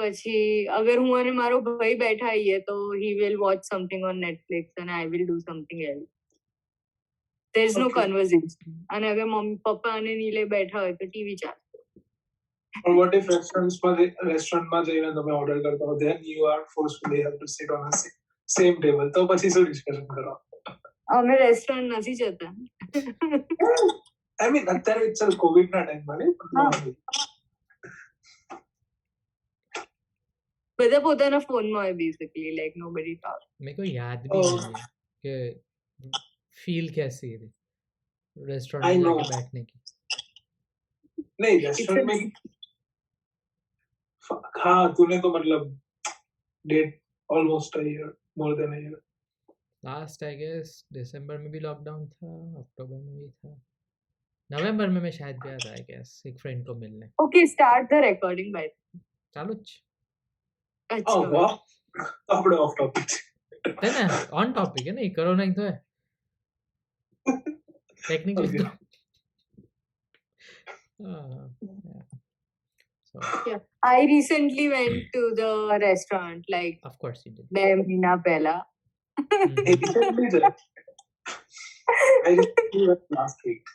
પછી અગર હું અને મારો ભાઈ બેઠા હોઈએ તો he will watch something on Netflix and I will do something else. There's no conversation. અને અગર મમ્મી પપ્પા અને નીલે બેઠા હોય તો ટીવી ચાલે. Or what if restaurant માં જઈને તમે ઓર્ડર કરતા હો, then you are forcefully have to sit on a same table, તો પછી શું ડિસ્કશન કરો? અમે રેસ્ટોરન્ટ નથી જતા. I mean અત્યારે itself કોવિડ ના ટાઈમમાં ને બધા પોતાના ફોનમાં હોય બેસિકલી, લાઈક nobody talk. मेरे को याद भी नहीं है कि फील कैसी है रेस्टोरेंट में जाके बैठने की. नहीं रेस्टोरेंट में हाँ तूने तो मतलब date almost a year, more than a year. Last I guess दिसंबर में भी लॉकडाउन था, अक्टूबर में भी था, नवंबर में मैं शायद गया था आई गेस एक फ्रेंड को मिलने. Okay start the recording by. चालू ज. अच्छा वाह આપણે ઓફ ટોપિક है ना, ऑन टॉपिक है ना, ये कोरोना ही तो है टेक्निकली तो. So Yeah. I recently went to the restaurant like of course you did. 2 મહિના પહેલા. last week.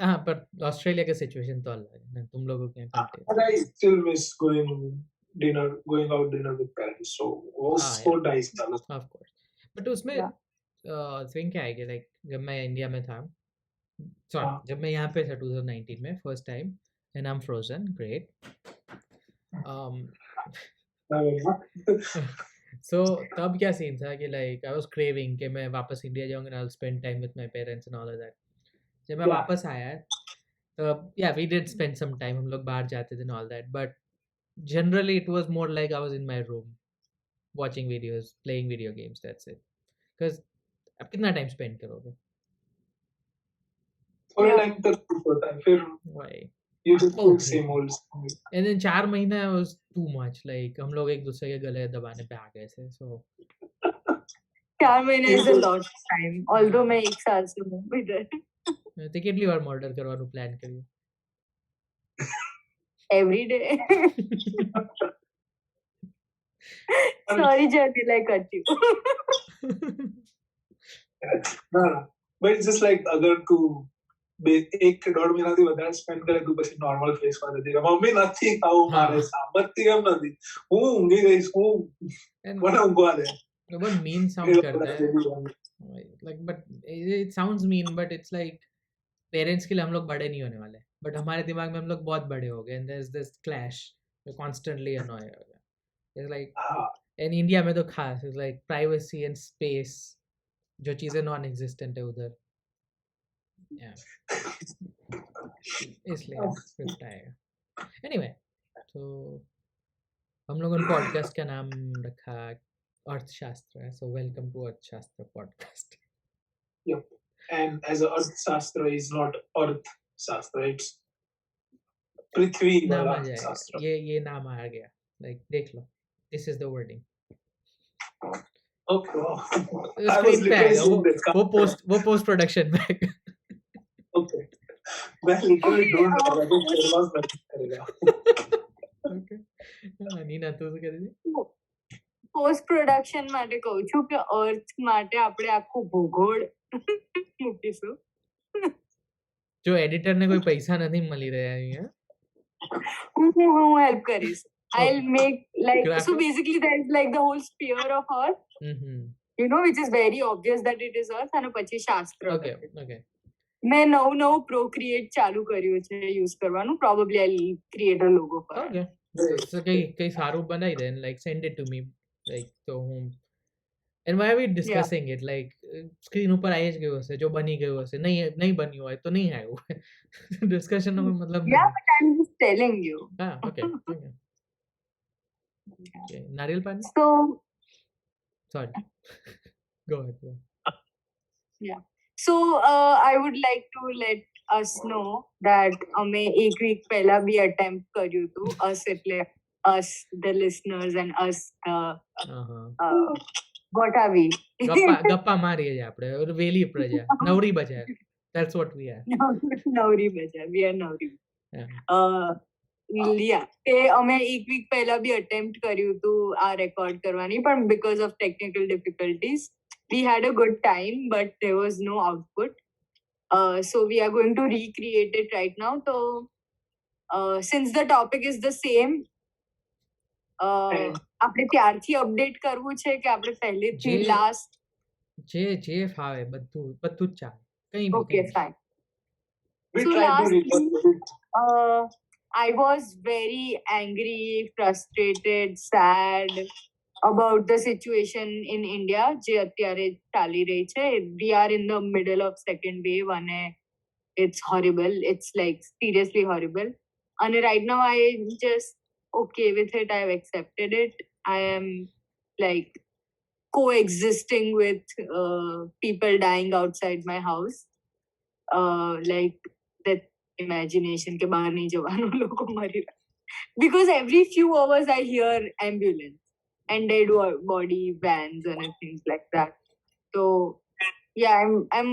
हाँ पर ऑस्ट्रेलिया का सिचुएशन तो अलग है ना, तुम लोगों के यहाँ But I still miss going out dinner with parents, so was so nice. Of course. But उसमें थिंग क्या है कि लाइक जब मैं इंडिया में था, सॉरी जब मैं यहाँ पे था 2019 में first time, and I'm frozen, great. So तब क्या सीन था कि like I was craving कि मैं वापस इंडिया जाऊँगा and I'll spend time with my parents and all of that. जब मैं वापस आया तो yeah we did spend some time, हम लोग बाहर जाते थे and all that, but generally it was more like I was in my room watching videos, playing video games, that's it. Because अब कितना टाइम स्पेंड करोगे? थोड़ा टाइम तक होता है फिर Why? you just do same old. And then 4 महीना was too much, like हम लोग एक दूसरे के गले दबाने पे आ गए थे, so 4 મહિના is a lot of time, although मैं 1 साल से हूँ इधर. तो કેટલી વાર મર્ડર કરવાનું પ્લાન કર્યું? Every day. Sorry Jyoti, I cut you. No, but it's just like अगर तू 1-1.5 મહિનાથી વધારે સ્પેન્ડ કરે તું પછી નોર્મલ ફેસ માં જતી રહે. મમ્મી નથી ખાવું મારે સાબત એમ નથી, હું ઊંઘી ગઈશ, હું મને ઊંઘવા દે. What mean sound करता है like, but it sounds mean, but it's like parents के लिए हम लोग बड़े नहीं होने वाले, बट हमारे दिमाग में हम लोग बहुत बड़े हो गए, and there's this clash, we're constantly annoyed. It's like in India में तो खास it's like privacy and space, जो चीजें नॉन एग्जिस्टेंट है उधर, इसलिए फिरता है. एनीवे तो हम लोगों ने पॉडकास्ट का नाम रखा अर्थशास्त्र, सो वेलकम टू अर्थशास्त्र podcast. And as a Arthashastra is not Earth Shastra, it's पृथ्वी नाम आ वाला जाएगा, शास्त्र. ये नाम आ गया, लाइक देख लो, this is the wording. Okay. I was screen पे literally आएगा seeing this. वो पोस्ट प्रोडक्शन में आएगा. Okay. मैं literally don't know whether it was करेगा. ओके નીના તું શું કરે છે? પોસ્ટ પ્રોડક્શન માટે કહું છું કે અર્થ માટે આપણે આખું ભૂગોળ મૂકીશું. જો એડિટર ને કોઈ પૈસા નથી મળી રહ્યા અહીંયા, હું હેલ્પ કરીશ. I'll make like Graphic. so basically there is like the whole sphere of earth, you know, which is very obvious that it is earth, અને પછી શાસ્ત્ર. ઓકે ઓકે મેં નવું પ્રોક્રિએટ ચાલુ કર્યું છે યુઝ કરવાનું. Probably I'll create a logo for it. Okay so કઈ સારું બનાવી દે and like send it to me, like so હું and why are we discussing it, like screen ઉપર આવી જ ગયું હશે, જો બની ગયું હશે, નહીં બન્યું હોય તો નહીં આવ્યું. ડિસ્કશન નો કોઈ મતલબ Yeah, નહીં. but I'm just telling you. હા ઓકે નારિયેલ પાણી, So sorry go ahead. So I would like to let us know that અમે એક વીક પહેલા બી attempt કર્યું હતું. us એટલે us the listeners and us what are we? ગપ્પા મારીએ છીએ આપણે, વેલી પ્રજા, નવરી બજાર, that's what we are. Navri Baja. We are Navri. Yeah. તે અમે એક વીક પહેલા બી અટેમ્પ્ટ કર્યું હતું આ રેકોર્ડ કરવાની, પણ because of technical difficulties we had a good time but there was no output. So we are going to recreate it right now. So since the topic is the same, આપણે ત્યારથી update કરવું છે કે આપણે પહેલેથી જે- last? જે ફાવે બધું જ ચાલે, કંઈ બી, Okay, કંઈ બી. fine. We So tried to last record it. I was very angry, frustrated, sad about the situation in India જે અત્યારે ચાલી રહી છે. We are in the middle of second wave અને it's horrible. It's like seriously horrible. And right now I just okay with it. I've accepted it. I am like coexisting with people dying outside my house. Like that imagination ke bahar nahi jawano logo mari rahe. Because every few hours I hear ambulance and dead body vans and things like that. So yeah, I'm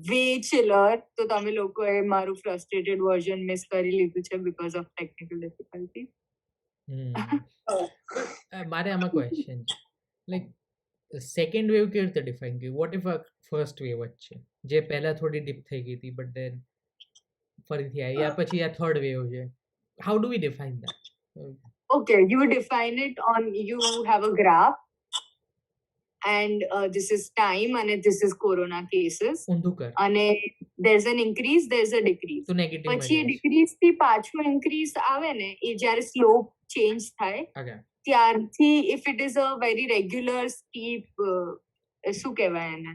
way chiller. So તમે લોકોએ મારું frustrated version miss કરી લીધું છે because of technical difficulty. મારે આમાં question છે, like second wave કેવી રીતે ડિફાઇન કર્યું? વોટ ઇફ આ ફર્સ્ટ વેવ જ છે જે પહેલા થોડી ડીપ થઈ ગઈ હતી બટ ધેન ફરીથી આવી, યા પછી આ થર્ડ વેવ છે? How do we define that? Okay, you define it on, you have a graph and this is time and this is corona cases ઊંધું કર and there's an increase, there's a decrease. તો negative પછી એ decrease થી પાછું increase આવે ને, એ જ્યારે slope change થાય ઓકે ત્યારથી if it is a very regular steep શું કહેવાય એને,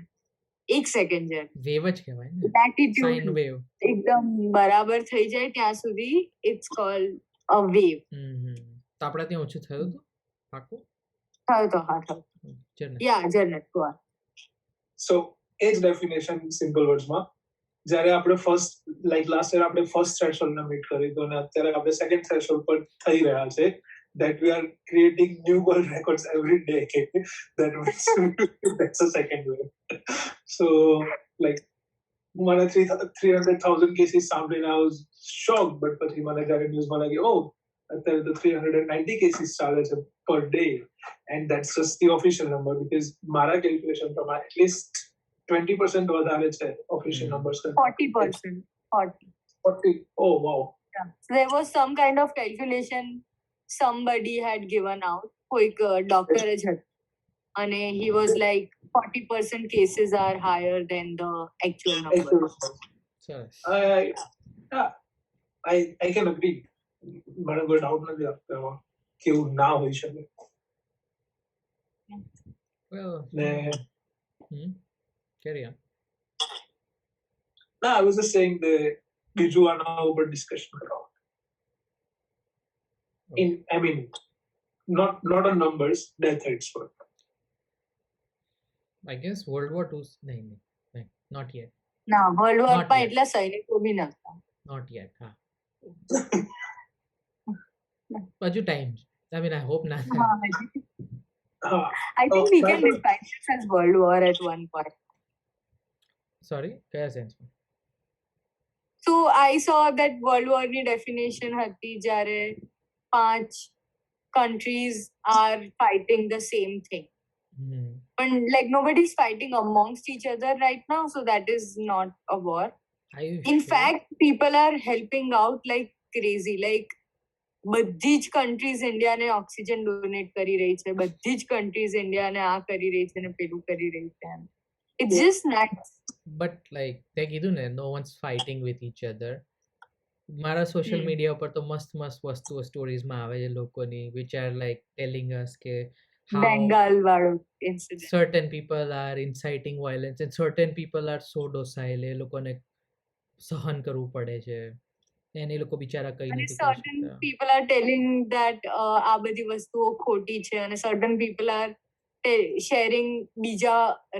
એક સેકન્ડ છે, વેવ જ કહેવાય ને, latitude સાઇન વેવ. એકદમ બરાબર થઈ જાય ત્યાં સુધી it's called a wave. તો આપણે ત્યાં ઓછું થયું હતું પાકું? થયો તો હા થયો. General Yeah, Janet, go on. So age definition simple words માં જ્યારે આપણે ફર્સ્ટ લાઈક લાસ્ટ યર આપણે ફર્સ્ટ થ્રેશોલ્ડ ને મીટ કરી તો અને અત્યારે આપણે સેકન્ડ થ્રેશોલ્ડ પર થઈ રહ્યા છે. that we are creating new world records every day. That means that's a second wave. So like મને 300,000 cases સાંભળીને I was shocked, but પછી મને જ્યારે ન્યૂઝમાં લાગી અત્યારે તો 390 cases ચાલે છે per day, and that's just the official number because મારા calculation પ્રમાણે at least 20% વધારે છે official numbers કરતા. 40%. 40. Oh wow. Yeah. So there was some kind of calculation somebody had given out. કોઈક doctor જ હતું અને he was like 40% cases are higher than the actual number. સરસ. I can agree. મને કોઈ ડાઉટ નથી આપતો એમાં કે એવું ના હોઈ શકે. Well, ને carry on. ના I was just saying the બીજું આના ઉપર ડિસ્કશન કરો. I mean not on numbers, death rates પર. I guess World War II નહીં, not yet. ના, વર્લ્ડ વોર Not માં yet. એટલા સૈનિકો બી નતા. Not yet. હજુ ટાઈમ છે. I mean, I hope not. I think we can બરાબર. define this as world war at one point. Sorry, કયા સેન્સમાં? So I saw that world war ની definition હતી જ્યારે 5 countries are fighting the same thing. But like nobody's fighting amongst each other right now, so that is not a war. In fact, people are helping out like crazy. Like બધી જ countries ઇન્ડિયાને oxygen donate કરી રહી છે, બધી જ countries ઇન્ડિયાને આ કરી રહી છે ને પેલું કરી રહી છે. It's just nuts. But like તે કીધું ને, no one's fighting with each other. મારા સોશિયલ મીડિયા ઉપર તો મસ્ત વસ્તુઓ સ્ટોરીઝમાં આવે છે લોકોની, which are like telling us કે how બેંગાલ વાળું incident. certain people are inciting violence and certain people are so docile, એ લોકોને સહન કરવું પડે છે અને એ લોકો બિચારા કઈ અને નથી કરી certain શકતા. people are telling that આ બધી વસ્તુઓ ખોટી છે અને certain people are sharing બીજા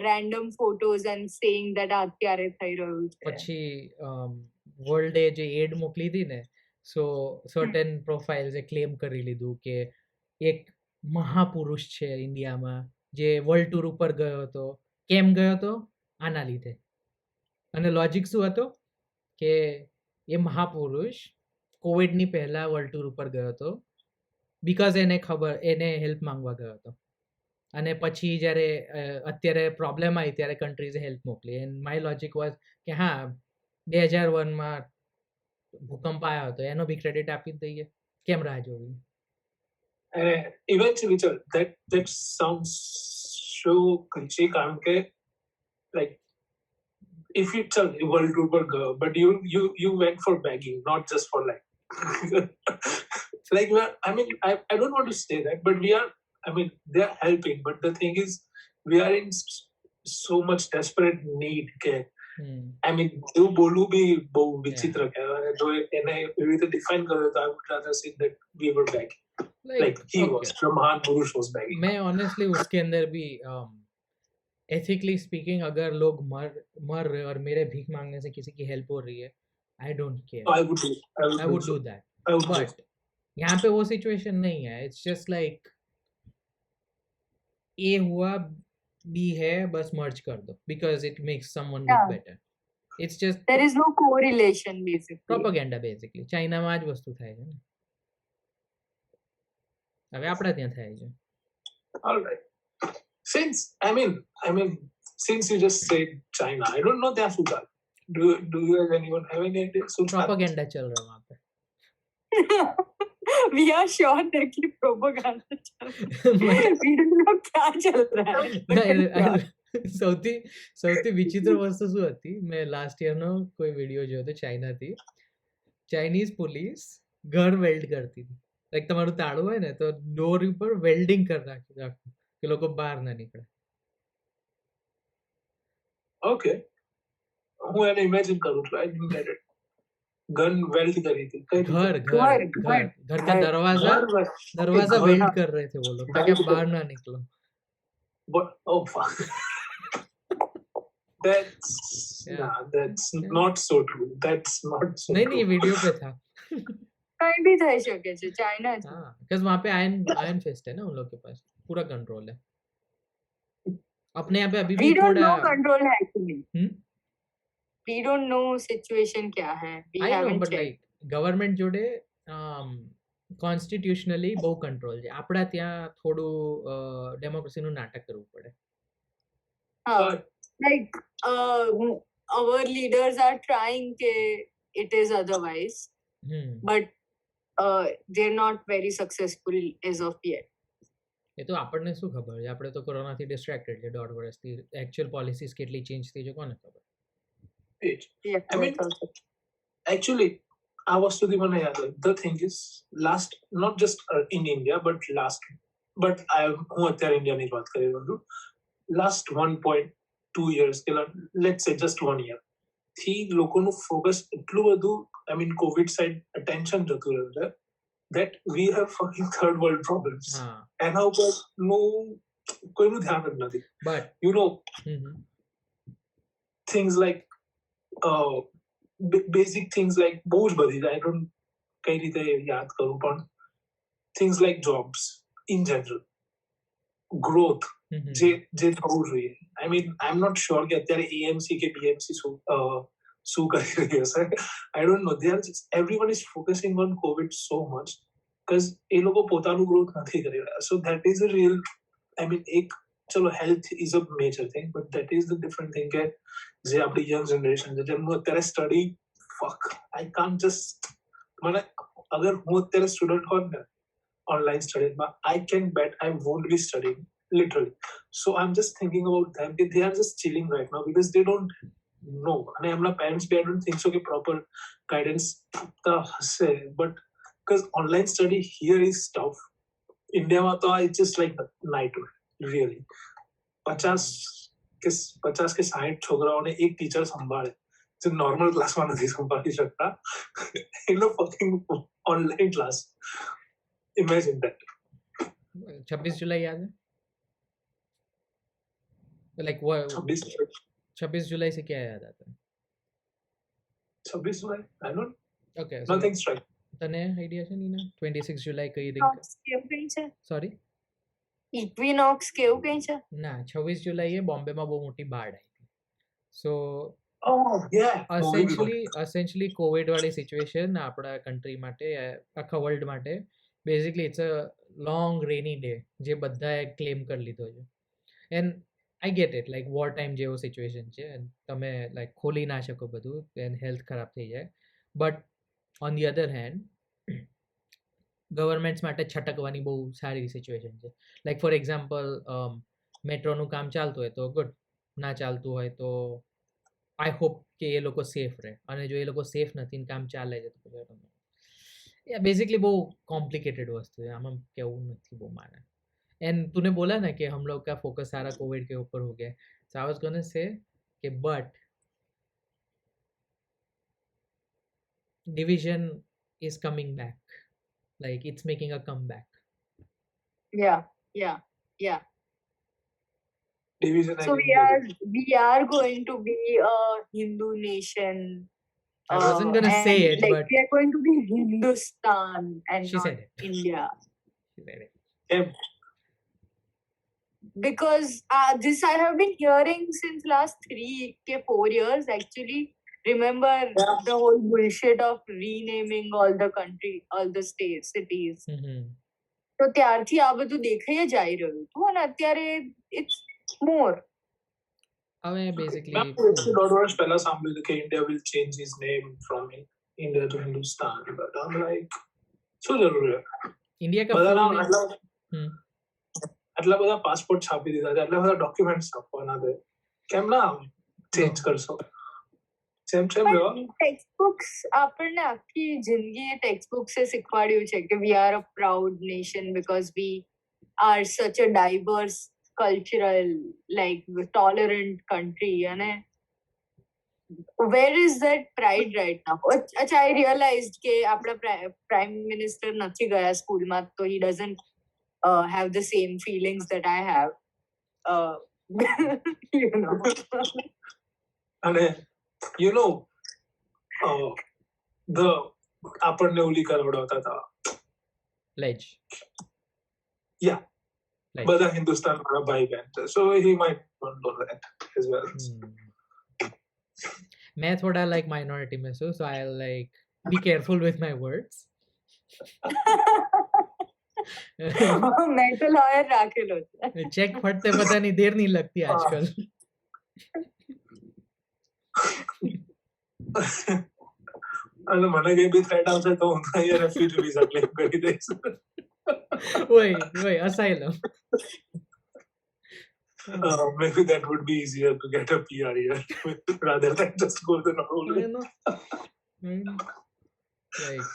random photos and saying that આ અત્યારે થઈ રહ્યું છે. પછી વર્લ્ડે જે એડ મોકલી હતી ને, સો સર્ટેન પ્રોફાઇલ્સે ક્લેમ કરી લીધું કે એક મહાપુરુષ છે ઇન્ડિયામાં જે વર્લ્ડ ટૂર ઉપર ગયો હતો. કેમ ગયો હતો? આના લીધે. અને લોજિક શું હતો કે એ મહાપુરુષ કોવિડની પહેલા વર્લ્ડ ટૂર ઉપર ગયો હતો બીકોઝ એને હેલ્પ માંગવા ગયો હતો અને પછી જ્યારે અત્યારે પ્રોબ્લેમ આવી ત્યારે કન્ટ્રીઝે હેલ્પ મોકલી એન્ડ માય લોજિક વોઝ કે હા 2001માં ભૂકંપ આવ્યો હતો એનો બી ક્રેડિટ આપી જ દઈએ કેમ રાહ જોવી eventually that sounds so cliche કારણ કે like if you tell a world tour per girl, but you went for begging, not just for like like I don't want to say that, but they are helping, but the thing is we are in so much desperate need કે એવું બોલવું બી બહુ વિચિત્ર કહેવાય જો એને એવી રીતે ડિફાઇન કર્યો તો I would rather say that we were begging like he was the महान पुरुष was begging मैं ऑनेस्टली उसके अंदर भी एथिकली स्पीकिंग अगर लोग मर रहे और मेरे भीख मांगने से किसी की हेल्प हो रही है I don't care I would do that but यहाँ पे वो सिचुएशन नहीं है इट्स जस्ट लाइक ए हुआ बी है बस मर्ज कर दो because it makes someone look better it's just there is no correlation basically propaganda basically ચાઇનામાં આ જ વસ્તુ થાય છે ને હવે આપણા ત્યાં થાય છે all right since since you just said China I don't know there Sudan do you have anyone have any idea propaganda चल रहा है वहाँ पे we are sure that की propaganda चल we don't know क्या चल रहा है સૌથી વિચિત્ર વસ્તુ શું હતી મેં લાસ્ટ યરનો કોઈ વિડીયો જોયો હતો ચાઇનાથી ચાઇનીઝ પોલીસ ઘર વેલ્ડ કરતી હતી લાઈક તમારું તાળું હોય ને તો ડોર ઉપર વેલ્ડિંગ કરી રાખવું કે લોકો બહાર ના નીકળે ઓકે હું એને ઇમેજિન કરું છું આઈ didn't get it gun weld करी थी घर का दरवाजा वेल्ड कर रहे थे वो लोग ताकि बाहर ना निकलो oh fuck that's not so true that's not so नहीं वीडियो पे था कहीं भी થઈ શકે છે ચાઇના हां because वहां पे आयरन फिस्ट है ना उन लोग के पास पूरा कंट्रोल है अपने यहाँ पे अभी भी थोड़ा कंट्रोल है actually we don't know situation क्या है we I haven't know, but checked like government જોડે કોન્સ્ટિટ્યુશનલી બહુ કંટ્રોલ છે આપડા ત્યાં થોડું ડેમોક્રેસીનું નાટક કરવું પડે like our leaders are trying કે it is otherwise but they're not very successful as of yet એ તો આપણને શું ખબર છે આપણે તો કોરોનાથી ડિસ્ટ્રેક્ટેડ છે 1.5 વર્ષથી એક્ચ્યુઅલ પોલિસીસ કેટલી ચેન્જ થઈ છે કોને ખબર I mean, actually, I was to the one. The thing is, last not just in India, but India नहीं बात करेगा last 1.2 years let's say just 1 year थी लोगों नु focus इतलू Badhu I mean COVID side attention जतु रहता है that we have fucking third world problems and how no कोई नु ध्यान रखना थी but you know things like basic things like बहुत बड़ी I don't कई रीते याद करूँ पर things like jobs in general growth जे थोड़ रही है I mean I'm not sure कि અત્યારે AMC के BMC सू कर रही है sir I don't know they are just everyone is focusing on COVID so much because ये लोगों पोतानु growth नहीं कर रहा so that is a real I mean एक चलो health is a major thing but that is the different thing के जे अपनी young generation जे जब वो तेरे study fuck I can't just माने अगर वो तेरे student हो ना online study but I can bet I won't be studying literally so I'm just thinking about them they are just chilling right now because they don't know and हमारा parents भी I don't think so कि proper guidance था से but because online study here is tough India में तो it's just like a nightmare really 50 के 60 छोकराओं ने एक टीचर संभाले जो नॉर्मल क्लास में नहीं संभाल सकता इन लोग fucking online class imagine that 26 जुलाई याद है like what 26 जुलाई से क्या याद आता है 26 जुलाई I don't okay so nothing strike તને આઈડિયા છે નીના 26 જુલાઈ કઈ રિંગ કેવું કઈ છે સોરી ઇક્વિનોક્સ કેવું કઈ છે ના 26 જુલાઈએ બોમ્બેમાં બહુ મોટી બાઢ આવી હતી so Oh, yeah. Movie bhi good. essentially covid વાળી સિચ્યુએશન આપણા કન્ટ્રી માટે આખા વર્લ્ડ માટે basically it's a long rainy day જે બધાએ ક્લેમ કરી લીધો છે and I get it like war time જેવો સિચ્યુએશન છે and તમે લાઈક ખોલી ના શકો બધું એન્ડ હેલ્થ ખરાબ થઈ જાય but on the other hand governments માટે છટકવાની બહુ સારી સિચ્યુએશન છે લાઈક ફોર એક્ઝામ્પલ મેટ્રોનું કામ ચાલતું હોય તો ગુડ ના ચાલતું હોય તો આઈ હોપ કે એ લોકો સેફ રહે અને જો એ લોકો સેફ નથી ને કામ ચાલે છે તો પછી બેસિकली બહુ कॉम्प्लिकेटेड वस्तु है आम केवू नहीं वो माना एंड तूने बोला ना कि हम लोग का फोकस सारा कोविड के ऊपर हो गया सो आई वाज गोना से कि but division is coming back like it's making a comeback. Yeah. Division. So we are going to be a Hindu nation. I wasn't gonna say and, it, like, but we are going to be Hindustan and she not said it. India. She said it. Because this I have been hearing since last 4 years actually. Remember the whole bullshit of renaming all the country, all the states, cities. તો ત્યારથી આ બધું દેખાઈ જ આવી રહ્યું હતું અને અત્યારે it's more. હવે basically $1.5 વર્ષ પહેલા સાંભળ્યું કે India will change his name from India to Hindustan, but I'm like શું જરૂર છે India का આટલા બધા પાસપોર્ટ છાપી દીધા છે આટલા બધા ડોક્યુમેન્ટ્સ છાપવાના છે કેમ ના ચેન્જ કરશો ટેક્સ્ટ બુક્સ આપણને આખી જિંદગી ટેક્સ્ટ બુક से શીખવાડ્યું છે કે we are a proud nation because we are such a diverse cultural like tolerant country and where is that pride right now? Acha I realized કે આપણા prime minister નથી ગયા સ્કૂલમાં તો he doesn't have the same feelings that I have you know the આપણને ઓલી કરાવડાવતા હતા pledge yeah બધા હિન્દુસ્તાન વાળા ભાઈ બહેન છે so he might not do that as well मैं थोड़ा like minority में so I'll like be careful with my words मैं तो लॉयर રાખેલો છે चेक फटते पता नहीं देर नहीं लगती आजकल અને મને કઈ બી થ્રેટ આવશે તો હું અહીંયા રેફ્યુજી વિઝા ક્લેમ કરી દઈશ wait asylum maybe that would be easier to get a PR here rather than just go the normal way. Like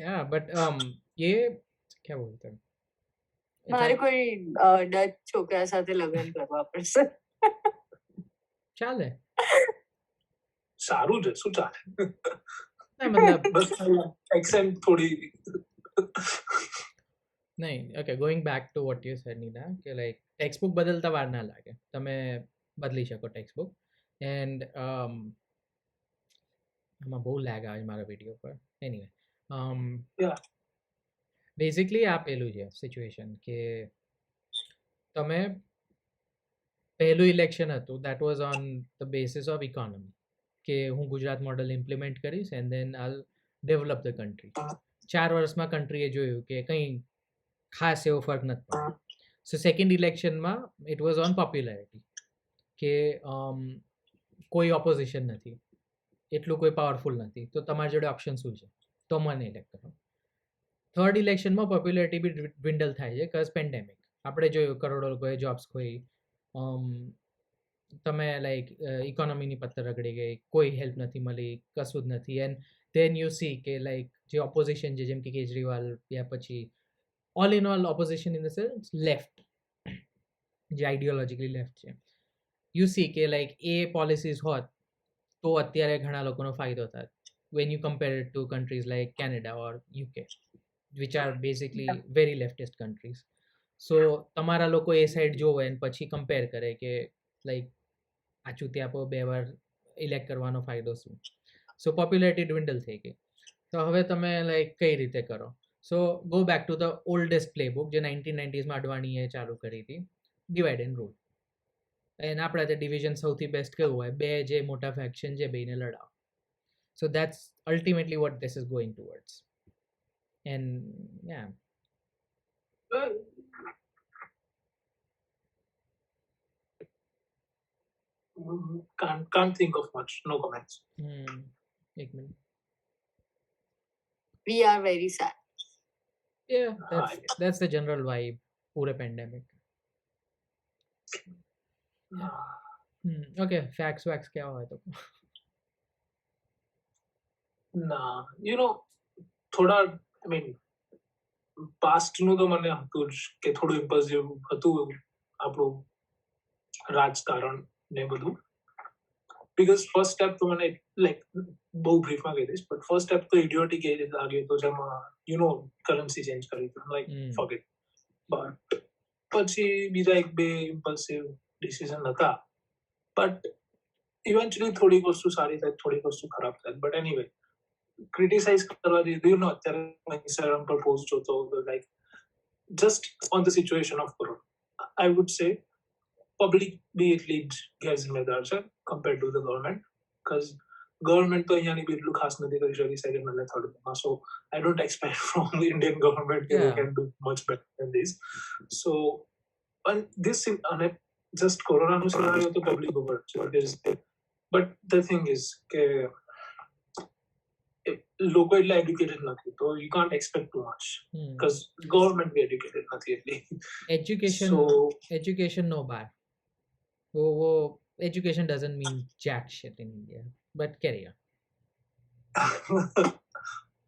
yeah but ये क्या बोलते हैं મારે કોઈ ડચ છોકરા સાથે લગ્ન કરવા પડશે ચાલે સારું છે શું ચાલે मतलब બસ એક્સેન્ટ થોડી नहीं okay going back to what you said Nina કે like ટેક્સ્ટ બુક બદલતા વાર ના લાગે તમે બદલી શકો ટેક્સ્ટ બુક એન્ડ આમાં બહુ લેગ આવે મારા વિડીયો પર એનીવે બેઝિકલી આ પેલું છે સિચ્યુએશન કે તમે પહેલું ઇલેક્શન હતું that was on the basis of economy કે હું ગુજરાત મોડલ ઇમ્પ્લિમેન્ટ કરીશ એન્ડ દેન આલ ડેવલપ ધ કન્ટ્રી 4 વર્ષમાં કન્ટ્રીએ જોયું કે કંઈ ખાસ એવો ફરક નથી પડ્યો સો સેકન્ડ ઇલેક્શનમાં ઇટ વોઝ ઓન પોપ્યુલારિટી કે કોઈ ઓપોઝિશન નથી એટલું કોઈ પાવરફુલ નથી તો તમારી જોડે ઓપ્શન શું છે તો મને ઇલેક્ટ કરો થર્ડ ઇલેક્શનમાં પોપ્યુલારિટી બી ડ્વિન્ડલ થાય છે બિકોઝ પેન્ડેમિક આપણે જોયું કરોડો લોકોએ જોબ્સ ખોઈ તમે લાઈક ઇકોનોમીની પત્તર રગડી ગઈ કોઈ હેલ્પ નથી મળી કશું જ નથી એન્ડ દેન યુ સી કે લાઈક જે ઓપોઝિશન છે જેમ કે કેજરીવાલ યા પછી all in all opposition in the sense left જે આઈડિયોલોજીકલી લેફ્ટ છે યુ સી કે લાઈક એ પોલિસીસ હોત તો અત્યારે ઘણા લોકોનો ફાયદો થાય when you compare it to countries like Canada or UK which are basically very leftist countries so તમારા લોકો એ સાઈડ જોવે અને પછી કમ્પેર કરે કે લાઈક આ ચૂંટિયા બે વાર ઇલેક્ટ કરવાનો ફાયદો શું સો પોપ્યુલારિટી ડ્વિન્ડલ થઈ ગઈ તો હવે તમે લાઈક કઈ રીતે કરો so go back to the oldest playbook જે 1990s માં અડવાણીએ ચાલુ કરી હતી ડિવાઇડ એન્ડ રૂલ એના આપણે તે ડિવિઝન સૌથી બેસ્ટ કેવું હોય, બે જે મોટા ફેક્શન છે બેને લડાવ. So that's ultimately what this is going towards. And yeah Well, can't think of much. No comments. એક minute. We are very sad. Yeah, that's the general vibe पूरे pandemic. Okay, facts क्या हुआ तो? Nah, you know, થોડા I mean past નું તો મને હતું જ કે થોડું ઇમ્પલ્સિવ હતું આપણું રાજકારણ ને બધું. Because first step તો મને like બહુ બ્રીફમાં કહી દઈશ, but first step તો idiotic એ લાગ્યો તો જેમાં currency change કરી હતી. I'm like fuck it. But પછી બીજા એક બે impulsive decision હતા. But eventually થોડીક વસ્તુ સારી થાય, થોડીક વસ્તુ ખરાબ થાય. But anyway, criticize કરવા જોઈએ, અત્યારે Instagram પર પોસ્ટ જોતો like just on the situation of corona, I would say public be it lead ગેરજિમ્મેદાર છે compared to the government, because government તો અહીંયાની બી એટલું ખાસ નથી કરી શકી second અને third માં. So I don't expect from the Indian government that they can do much better than this. So and this and just corona નું scenario તો public ઉપર છે, but the thing is કે લોકો એટલા એડ્યુકેટેડ નથી, તો you can't expect too much because government બી એડ્યુકેટેડ નથી એટલી. Education no bad. वो education doesn't mean jack shit in India, but carry on.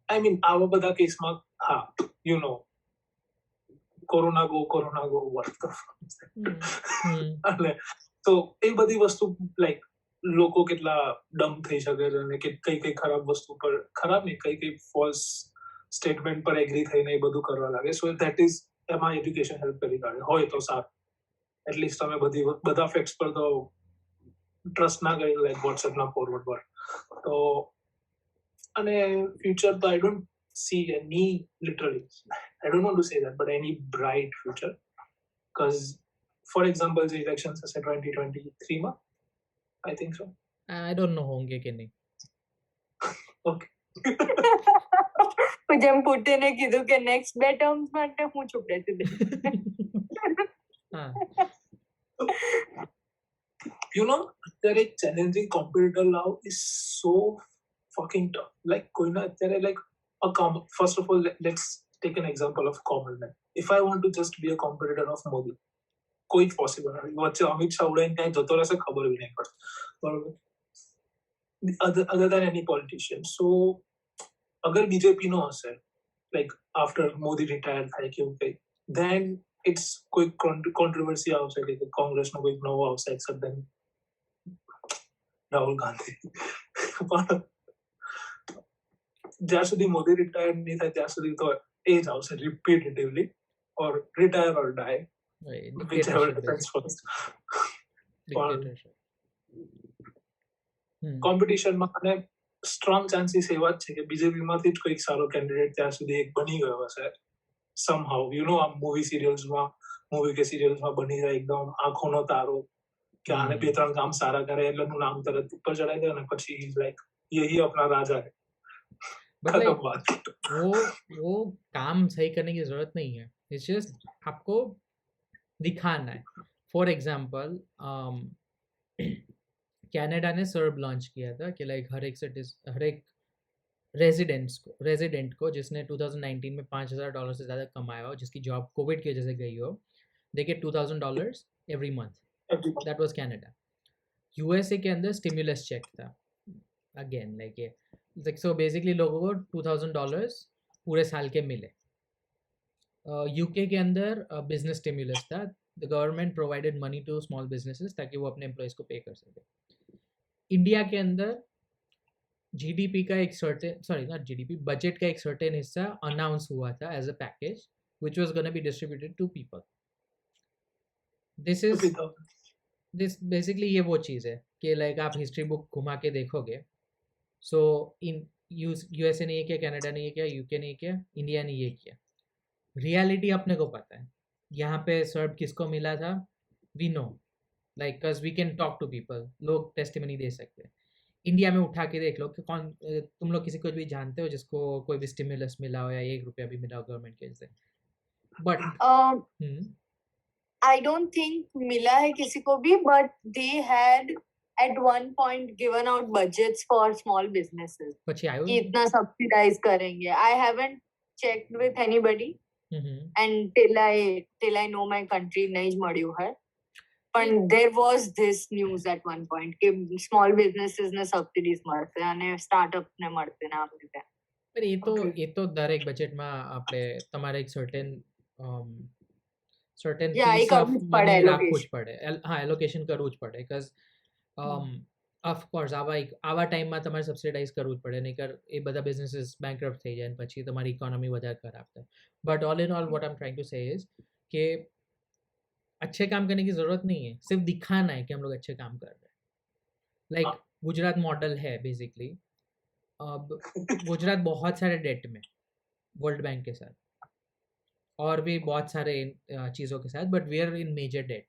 I mean આવા બધા કેસમાં you know corona go what the fuck. અને તો એ બધી વસ્તુ like લોકો કેટલા ડમ થઈ શકે છે અને કઈ કઈ ખરાબ વસ્તુ પર ખરાબ નહીં, કઈ ફોલ્સ સ્ટેટમેન્ટ પર એગ્રી થઈને એ બધું કરવા લાગે. સો ધેટ ઇઝ એમાં એજ્યુકેશન હેલ્પ કરી કાઢે હોય તો સારું. એટલીસ્ટ તમે બધા ફેક્ટ્સ પર તો ટ્રસ્ટ ના કરી લાઈક વોટ્સએપના ફોરવર્ડ પર તો. અને ફ્યુચર તો I don't see any literally, I don't want to say that, but any bright future, because for example the elections are 2023 માં I think so. I don't know होंगे कि नहीं. Okay. જેમ પુટિને કીધું કે નેક્સ્ટ બે ટર્મ્સ માટે હું ચૂપ રહેતી હતી. You know, અત્યારે challenging competitor now is so fucking tough. Like કોઈના અત્યારે like first of all, let's take an example of common man. If I want to just be a competitor of Modi, કોઈ possible નથી. વચ્ચે અમિત શાહ ઉડાઈને ત્યાં જતો રહેશે, ખબર બી નહીં પડે, બરોબર, other than any politician. So અગર બીજેપી નો હશે like after Modi retire થાય કે એવું કંઈ, then it's કોઈ controversy આવશે કે કોંગ્રેસનો કોઈ નવો આવશે except then રાહુલ ગાંધી. જ્યાં સુધી મોદી રિટાયર નહીં થાય ત્યાં સુધી તો એ જ આવશે રિપીટેટિવલી, or retire or die, whichever depends first. કોમ્પિટિશનમાં અને સ્ટ્રોંગ ચાન્સીસ એવા જ છે કે બીજેપીમાંથી જ કોઈક સારો કેન્ડિડેટ ત્યાં સુધી એક બની ગયો હશે somehow. You know, આ મૂવી કે સિરિયલ્સમાં બની જાય એકદમ આંખોનો તારો કે આને બે ત્રણ કામ સારા કરે એટલે એનું નામ તરત ઉપર ચડાઈ દે અને પછી લાઈક યહી अपना राजा है. वो काम सही करने की जरूरत नहीं है, इट्स जस्ट आपको दिखाना है. फॉर एग्जाम्पल कनाडा ने सर्ब लॉन्च किया था कि लाइक हर एक रेजिडेंट को जिसने 2019 में $5,000 से ज़्यादा कमाया हो, जिसकी जॉब कोविड की वजह से गई हो, they get $2,000 every month. That was Canada. USA के अंदर स्टिमुलस चेक था अगेन लाइक सो बेसिकली लोगों को $2,000 पूरे साल के मिले. यूके के अंदर बिजनेस स्टिमुलस था. The government provided money to small businesses ताकि वो अपने एम्प्लॉयज़ को पे कर सके. इंडिया के अंदर जीडीपी का एक बजट का एक सर्टेन हिस्सा अनाउंस हुआ था as a package which was gonna be distributed to people. This basically ये वो चीज़ है कि लाइक आप हिस्ट्री बुक घुमा के देखोगे, सो इन यूएसए ने ये किया, कनाडा ने ये किया, यूके ने ये किया, इंडिया ने ये किया. रियलिटी अपने को पता है. यहाँ पे सर्ब किसको मिला था, we know. Like because we can talk to people, लोग टेस्टिमनी दे सकते हैं। इंडिया में उठा के देख लो कि तुम लोग किसी को भी जानते हो जिसको कोई भी स्टिमुलस मिला हो या 1 रुपया भी मिला हो गवर्नमेंट के से, बट I don't think मिला है किसी को भी, but they had at one point given out budgets for small businesses પછી આવ્યું कि इतना subsidize करेंगे. I haven't checked with anybody and till I know my country नहीं મળ્યું है. But there was this news at one point कि small businesses ने subsidies મળશે અને startups ને મળશે ને આ રીતે. પણ એ તો દરેક બજેટમાં આપણે તમારે એક સર્ટેન એ કરવું જ પડે રાખવું જ પડે, હા એલોકેશન કરવું જ પડે, બીકોઝ ઓફકોર્સ આવા ટાઈમમાં તમારે સબસિડાઇઝ કરવું જ પડે, નહીંતર એ બધા બિઝનેસીસ બેંકરપ્ટ થઈ જાય પછી તમારી ઇકોનોમી વધારે ખરાબ થાય. But all in all what I am trying to say is कि अच्छे काम करने की ज़रूरत नहीं है, सिर्फ दिखाना है कि हम लोग अच्छे काम कर रहे हैं. लाइक गुजरात मॉडल है बेसिकली. अब गुजरात बहुत सारे डेट में वर्ल्ड बैंक के साथ और भी बहुत सारे चीज़ों के साथ, but we are in major debt.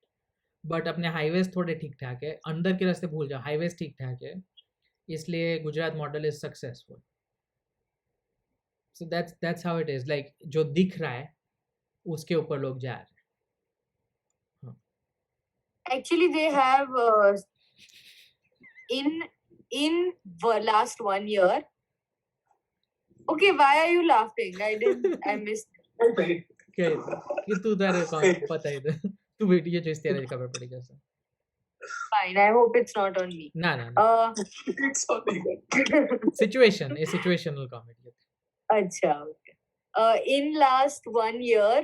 But अपने हाईवेज थोड़े ठीक ठाक है, अंदर के रास्ते भूल जाओ, हाईवेज ठीक ठाक है, इसलिए Gujarat model is successful. So that's how it is. Like जो दिख रहा है उसके ऊपर लोग जा रहे हैं. Actually, they have in the last 1 year. Okay, why are you laughing? I missed. कि तू तेरे को पता ही था, तू वीडियो जो इस तेरे खबर पड़ी कैसे. Fine, I hope it's not on me. ना It's on me. situational comedy. अच्छा, okay. In last 1 year,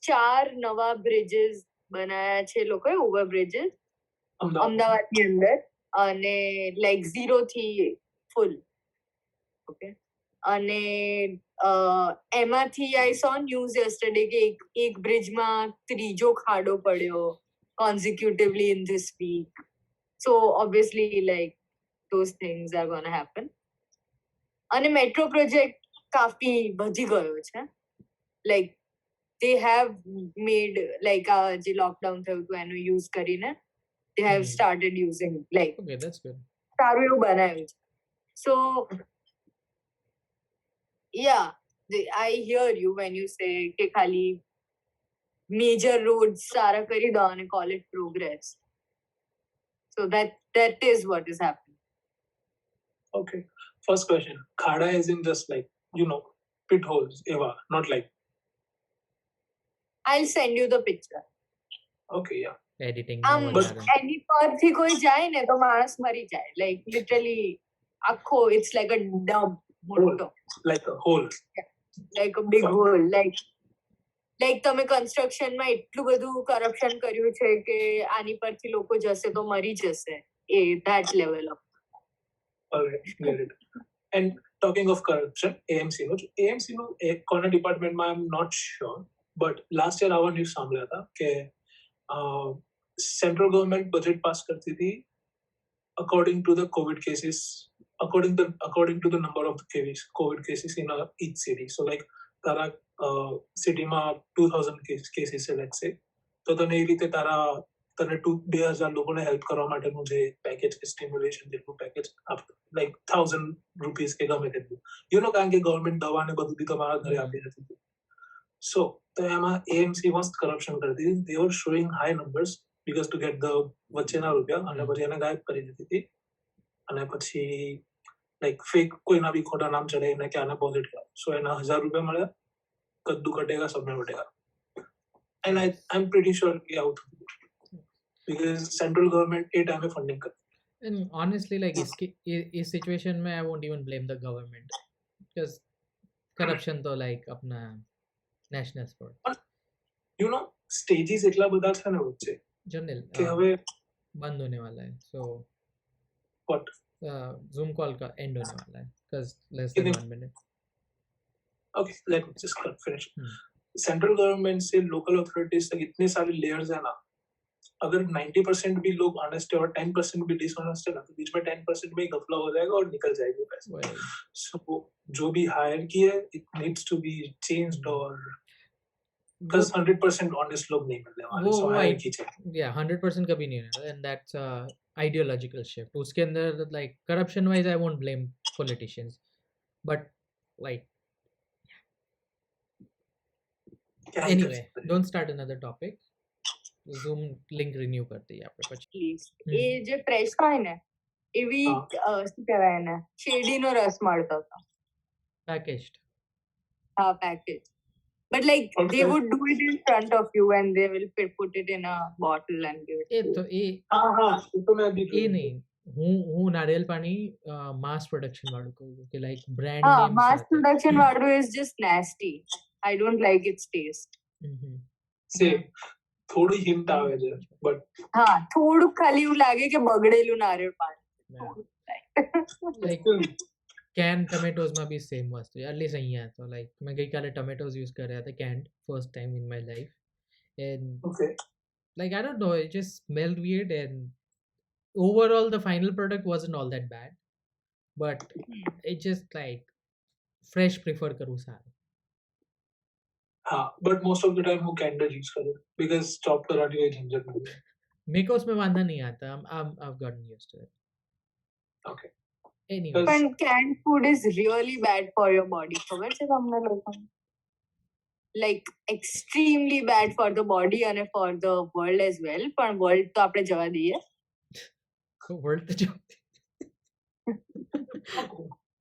4 નવા bridges બનાયા છે લોકોએ, ઓવર બ્રિજીસ અમદાવાદની અંદર, અને લાઈક 0 થી ફૂલ. ઓકે, અને એમાંથી આઈ સો ન્યૂઝ યસ્ટરડે કે એક બ્રિજમાં ત્રીજો ખાડો પડ્યો consecutively in this week. So obviously like those things are going to happen. અને મેટ્રો પ્રોજેક્ટ કાફી વધી ગયો છે. Like they have made like જે લોકડાઉન થયું હતું એનો યુઝ કરીને they have started using like Okay, that's good. સારું એવું બનાવ્યું છે. So yeah, I hear you when you say કે ખાલી major roads સારા કરી દો અને call it progress. So that is what is happening. Okay, first question. Khada is in just like, pit holes, Eva, not like. I'll send you the picture. Okay, yeah. Editing. એની પરથી કોઈ જાય ને તો માણસ મરી જાય. Like literally આખો it's like a dump. Like a hole. Yeah. Like a big hole. Like તમે કન્સ્ટ્રક્શનમાં એટલું બધું કરપ્શન કર્યું છે કે આની પરથી લોકો જશે તો મરી જશે. That level of. Alright, get it. And talking of corruption, AMC નું કોના ડિપાર્ટમેન્ટમાં I'm not sure, but last year આવા ન્યૂઝ સાંભળ્યા હતા કે સેન્ટ્રલ ગવર્મેન્ટ બજેટ પાસ કરતી હતી according to the COVID cases, according to the number of COVID cases in each city. So like તારા સિટીમાં 2000 cases છે let's say, તો તને એ રીતે તને 2000 લોકોને હેલ્પ કરવા માટેનું જે પેકેજ કે સ્ટિમ્યુલેશન જેટલું પેકેજ લાઈક 1000 રૂપીસ કે ગમે તેટલું કારણ કે ગવર્મેન્ટ દવા ને બધું બી તમારા ઘરે આપી નથી. સો તો એમાં એએમસી મસ્ત કરપ્શન કરતી હતી. they were showing high numbers because to get the વચ્ચેના રૂપિયા, અને પછી એને ગાયબ કરી દીધી હતી. અને પછી લાઈક ફેક કોઈના બી ખોટા નામ ચડાવીને કે આને પોઝિટ કર્યા, સો એના 1000 રૂપિયા મળ્યા, કદ્દુ કટેગા સબને બટેગા. And I'm pretty sure કે આવું થયું because central government એ ટાઈમે ફંડિંગ કરે. And honestly, like इस situation में I won't even blame the government because corruption तो like अपना national sport. stages એટલા બધા છે ને વચ્ચે जनरल કે હવે बंद होने वाला है. So what Zoom call का end होने वाला है because less than 1 minute. Okay, let me just finish. Central government से लोकल अथॉरिटीज तक इतने सारे लेयर्स है ना, अगर 90% भी लोग ऑनेस्ट है और 10% भी डिसऑनेस्ट है ना, तो बीच में 10% में गफला हो जाएगा और निकल जाएगा पैसे. So जो भी हायर किया है, it needs to be changed or because 100% honest लोग नहीं मिलने वाले, so वो hierarchy चाहिए. yeah 100% कभी नहीं होना, and that's a ideological shift. उसके अंदर like corruption wise I won't blame politicians, but like क्या ही कर anyway सकते हैं. don't start another topic. Zoom link renew कर દઈએ આપણે પછી. Please. એ જે ફ્રેશ હોય ને એવી શું કહેવાય એને શેરડીનો રસ મળતો હતો. Packaged. હા, package. But like they would do it in front of you and they will put it in a bottle and give it. એ તો એ हाँ ये तो मैं भी એ નહીં, હું નારિયેલ પાણી માસ પ્રોડક્શન વાળું કહું છું કે લાઈક બ્રાન્ડ હા, નેમ mass production વાળું is just nasty. I don't like its taste. से थोड़ी हिंट આવે છે, but હા, થોડું ખાલી એવું લાગે કે બગડેલું નારિયેળ પાણી. લાઈક કેન ટમેટોઝમાં બી સેમ વસ્તુ છે, એટલીસ્ટ અહીંયા તો લાઈક મેં ગઈકાલે ટમેટોઝ યુઝ કર્યા હતા canned first time in my life, and okay. like I don't know, it just smelled weird, and overall the final product wasn't all that bad, but it just like fresh prefer करूँ सारा. हाँ, but most of the time वो candle use करो because chop कराने का झंझट नहीं है. मेरे को उसमें वांधा नहीं आता. I've gotten used to it. Okay. Anyway, But canned food is really bad for your body. ખબર છે તમને લોકોને? Like extremely bad for the body and for the world as well. પણ world તો આપણે જવા દઈએ. world तो जो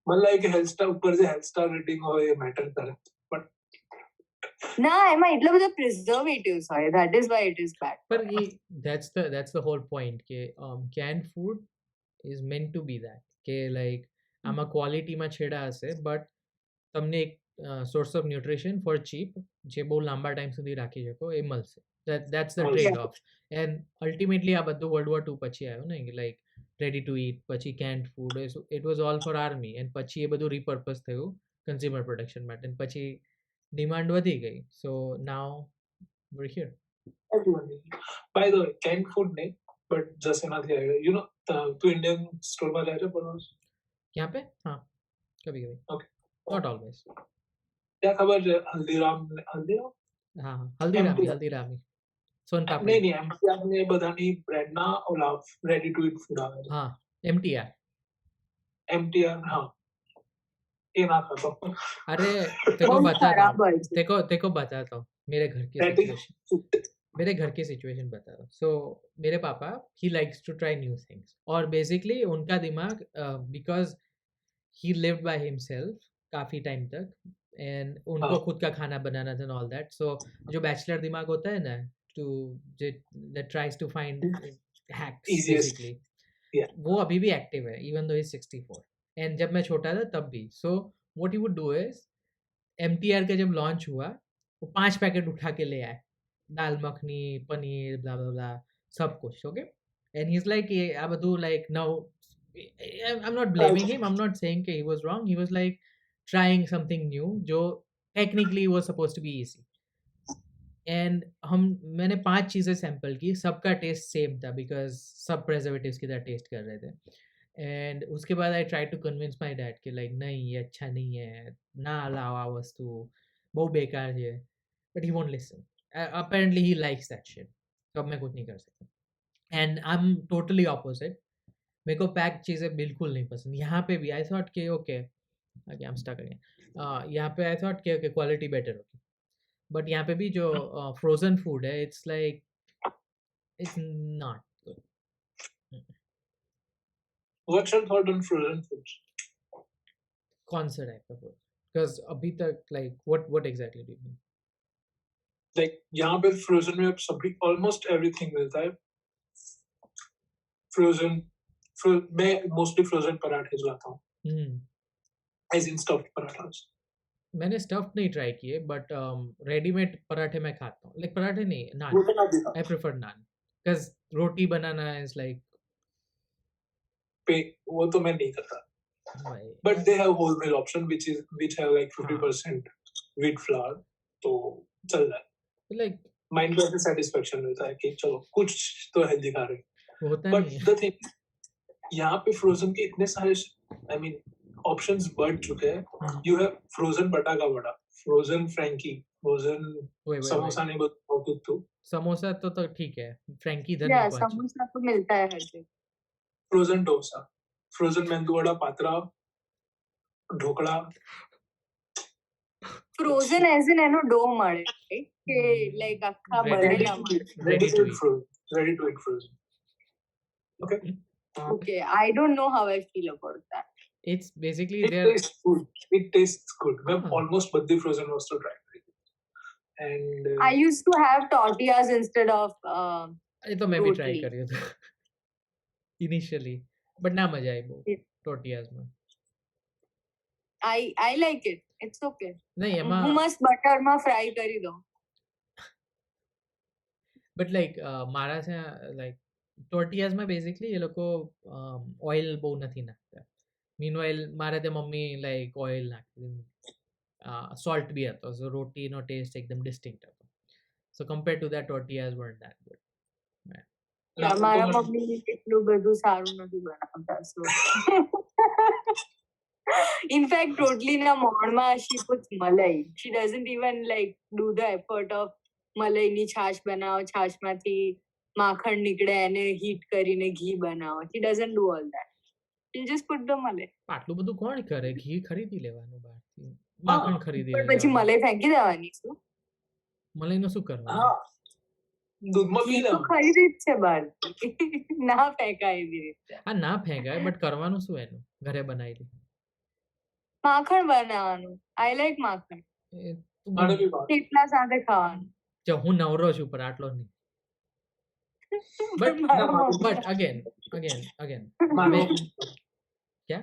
मतलब एक हेल्थ स्टार ऊपर से हेल्थ स्टार रेटिंग हो ये मैटर करे, but ના, એમાં એટલા બધા preservatives હોય. That is why it is bad. पर ये that's the whole point કે canned food is meant to be that કે like આમાં ક્વોલિટીમાં છેડા હશે, but તમને એક source of nutrition for cheap જે બહુ લાંબા ટાઈમ સુધી રાખી શકો એ મળશે. That's the trade off. And ultimately આ બધું World War II પછી આવ્યું ને, like ready to eat, પછી canned food, it was all for army, and પછી એ બધું repurpose થયું consumer production માટે, and પછી demand વધી ગઈ, so now we're here. everyone. By the way, canned food नहीं, but जैसे ना दिया है, you know, तू इंडियन स्टोर में जा रहे हो यहाँ पे हाँ कभी कभी. Okay. Not always. क्या खबर है हल्दीराम हाँ हल्दीरामी સોન પાપડી. नहीं एमटीआर ने બધાની બ્રેડના ઓલા રેડી ટુ ઈટ ફૂડ આવે છે. हाँ MTR. एमटीआर हाँ ये ना खातो. अरे तेको બહુ बताता ખરાબ हूँ, હોય છે. तेको बताता हूँ मेरे घर की That is सिचुएशन. मेरे घर की सिचुएशन बता रहा हूँ. सो मेरे पापा he likes to try new things, और बेसिकली उनका दिमाग because he lived by himself काफ़ी टाइम तक, एंड उनको हाँ. खुद का खाना बनाना था ऑल दैट. सो जो बैचलर दिमाग होता है ना, to that tries to find hacks Easiest. basically, Yeah. वो अभी भी एक्टिव है even though he's 64, and जब मैं छोटा था तब भी. so what he would do is MTR का जब लॉन्च हुआ वो 5 पैकेट उठा के ले आए, दाल मखनी, पनीर, ब्ला ब्ला ब्ला, सब कुछ. Okay, and he is like uh બધું like now I'm not blaming him, I'm not saying कि he was wrong, he was like trying something new जो technically was supposed to be easy. And मैंने 5 चीज़ें sample की, सबका test same था because सब preservatives की तरह टेस्ट कर रहे थे. एंड उसके बाद I try to convince my dad कि लाइक नहीं ये अच्छा नहीं है, ना लाओ आ वस्तु बहुत बेकार है, but he won't listen. Apparently he likes that shit, तो अब मैं कुछ नहीं कर सकता. And I am totally opposite. मेरे को पैक चीज़ें बिल्कुल नहीं पसंद. यहाँ पे भी आई थॉट कि okay I am stuck again. यहाँ पे आई थॉट कि क्वालिटी बेटर होगी, बट यहाँ पे भी जो फ्रोजन फूड है it's like it's not good. What's your thought on frozen foods? कौन सा टाइप का फूड? बिकॉज अभी तक like what exactly do you mean? Like यहाँ पे frozen में अब सभी almost everything मिलता है. Frozen मैं mostly frozen पराठे लाता हूँ. As in stuffed paratha. मैंने स्टफ्ड नहीं ट्राई किए, बट रेडीमेड पराठे मैं खाता हूँ. लाइक पराठे नहीं, नान. वो तो मैं भी खाता आई प्रेफर नान बिकॉज रोटी बनाना इज लाइक पे वो तो मैं नहीं करता. But they have wholemeal option which have like 50% wheat flour, तो चल रहा है. लाइक माइंड को ऐसे satisfaction मिलता है कि चलो कुछ तो हेल्दी खा रहे हैं. होता But नहीं है. the thing यहाँ पे frozen के इतने सारे I mean options बढ़ चुके हैं. You have frozen bataka vada, frozen frankie, frozen Wait. Samosa नहीं बहुत तो समोसा तो ठीक है, फ्रैंकी इधर या नहीं पहुंची. समोसा तो मिलता है हर जगह. फ्रोजन डोसा, फ्रोजन मेंदू vada, Patra, dhokla. Frozen as in એનો ડો મળે, right? કે like આખા Ready- બનેલા મળે. Ready to eat. Ready to eat frozen. Okay. Okay, I don't know how I feel about that. It's basically It there. tastes good. It tastes good. मैं हाँ. almost Baddi frozen वस्तु try करी. And I used to have tortillas instead of ये तो मैं भी try रोटली. कर रही हूँ इनिशियली, बट ना मजा आई वो Yeah. टोर्टियाज में. I like it. It's okay. नहीं એમાં હું મસ્ત બટરમાં ફ્રાય કરી દઉં. બટ લાઈક મારા છે લાઈક ટોર્ટિયાઝમાં બેઝિકલી એ લોકો ઓઇલ બહુ નથી નાખતા. મીનવાઇલ મારે તે મમ્મી લાઈક ઓઇલ નાખતી, સોલ્ટ બી હતો, સો રોટીનો ટેસ્ટ એકદમ ડિસ્ટિંક્ટ હતો. So compare to that tortillas weren't that good. મારા મમ્મી એટલું બધું સારું નથી બનાવતા. So in fact, રોટલીના મોણમાં she puts malai. She doesn't even like do the effort of મલાઈની છાશ બનાવો, છાશમાંથી માખણ નીકળે એને હીટ કરીને ઘી બનાવો. She doesn't do all that. She'll just put the malai. આટલું બધું કોણ કરે? ઘી ખરીદી લેવાનું બહારથી, માખણ ખરીદી પણ પછી લેવાનું. મલાઈ ફેંકી દેવાની શું? મલાઈનું શું કરવાનું? हाँ, दूधમાં ઘી પી તો લેવાનું. ખરીદી જ છે બહારથી. ના ફેંકાય એવી રીતે. આ ના ફેંકાય, બટ કરવાનું શું એનું? ઘરે બનાવેલી. માખણ બનાવવાનું. I like માખણ. એ તું મને બી ભાવે. થેપલા સાથે ખાવાનું. જો હું નવરો છું પણ આટલો નહીં. But મારા no, મમ્મી- but again મારા मैं- મમ્મી- क्या?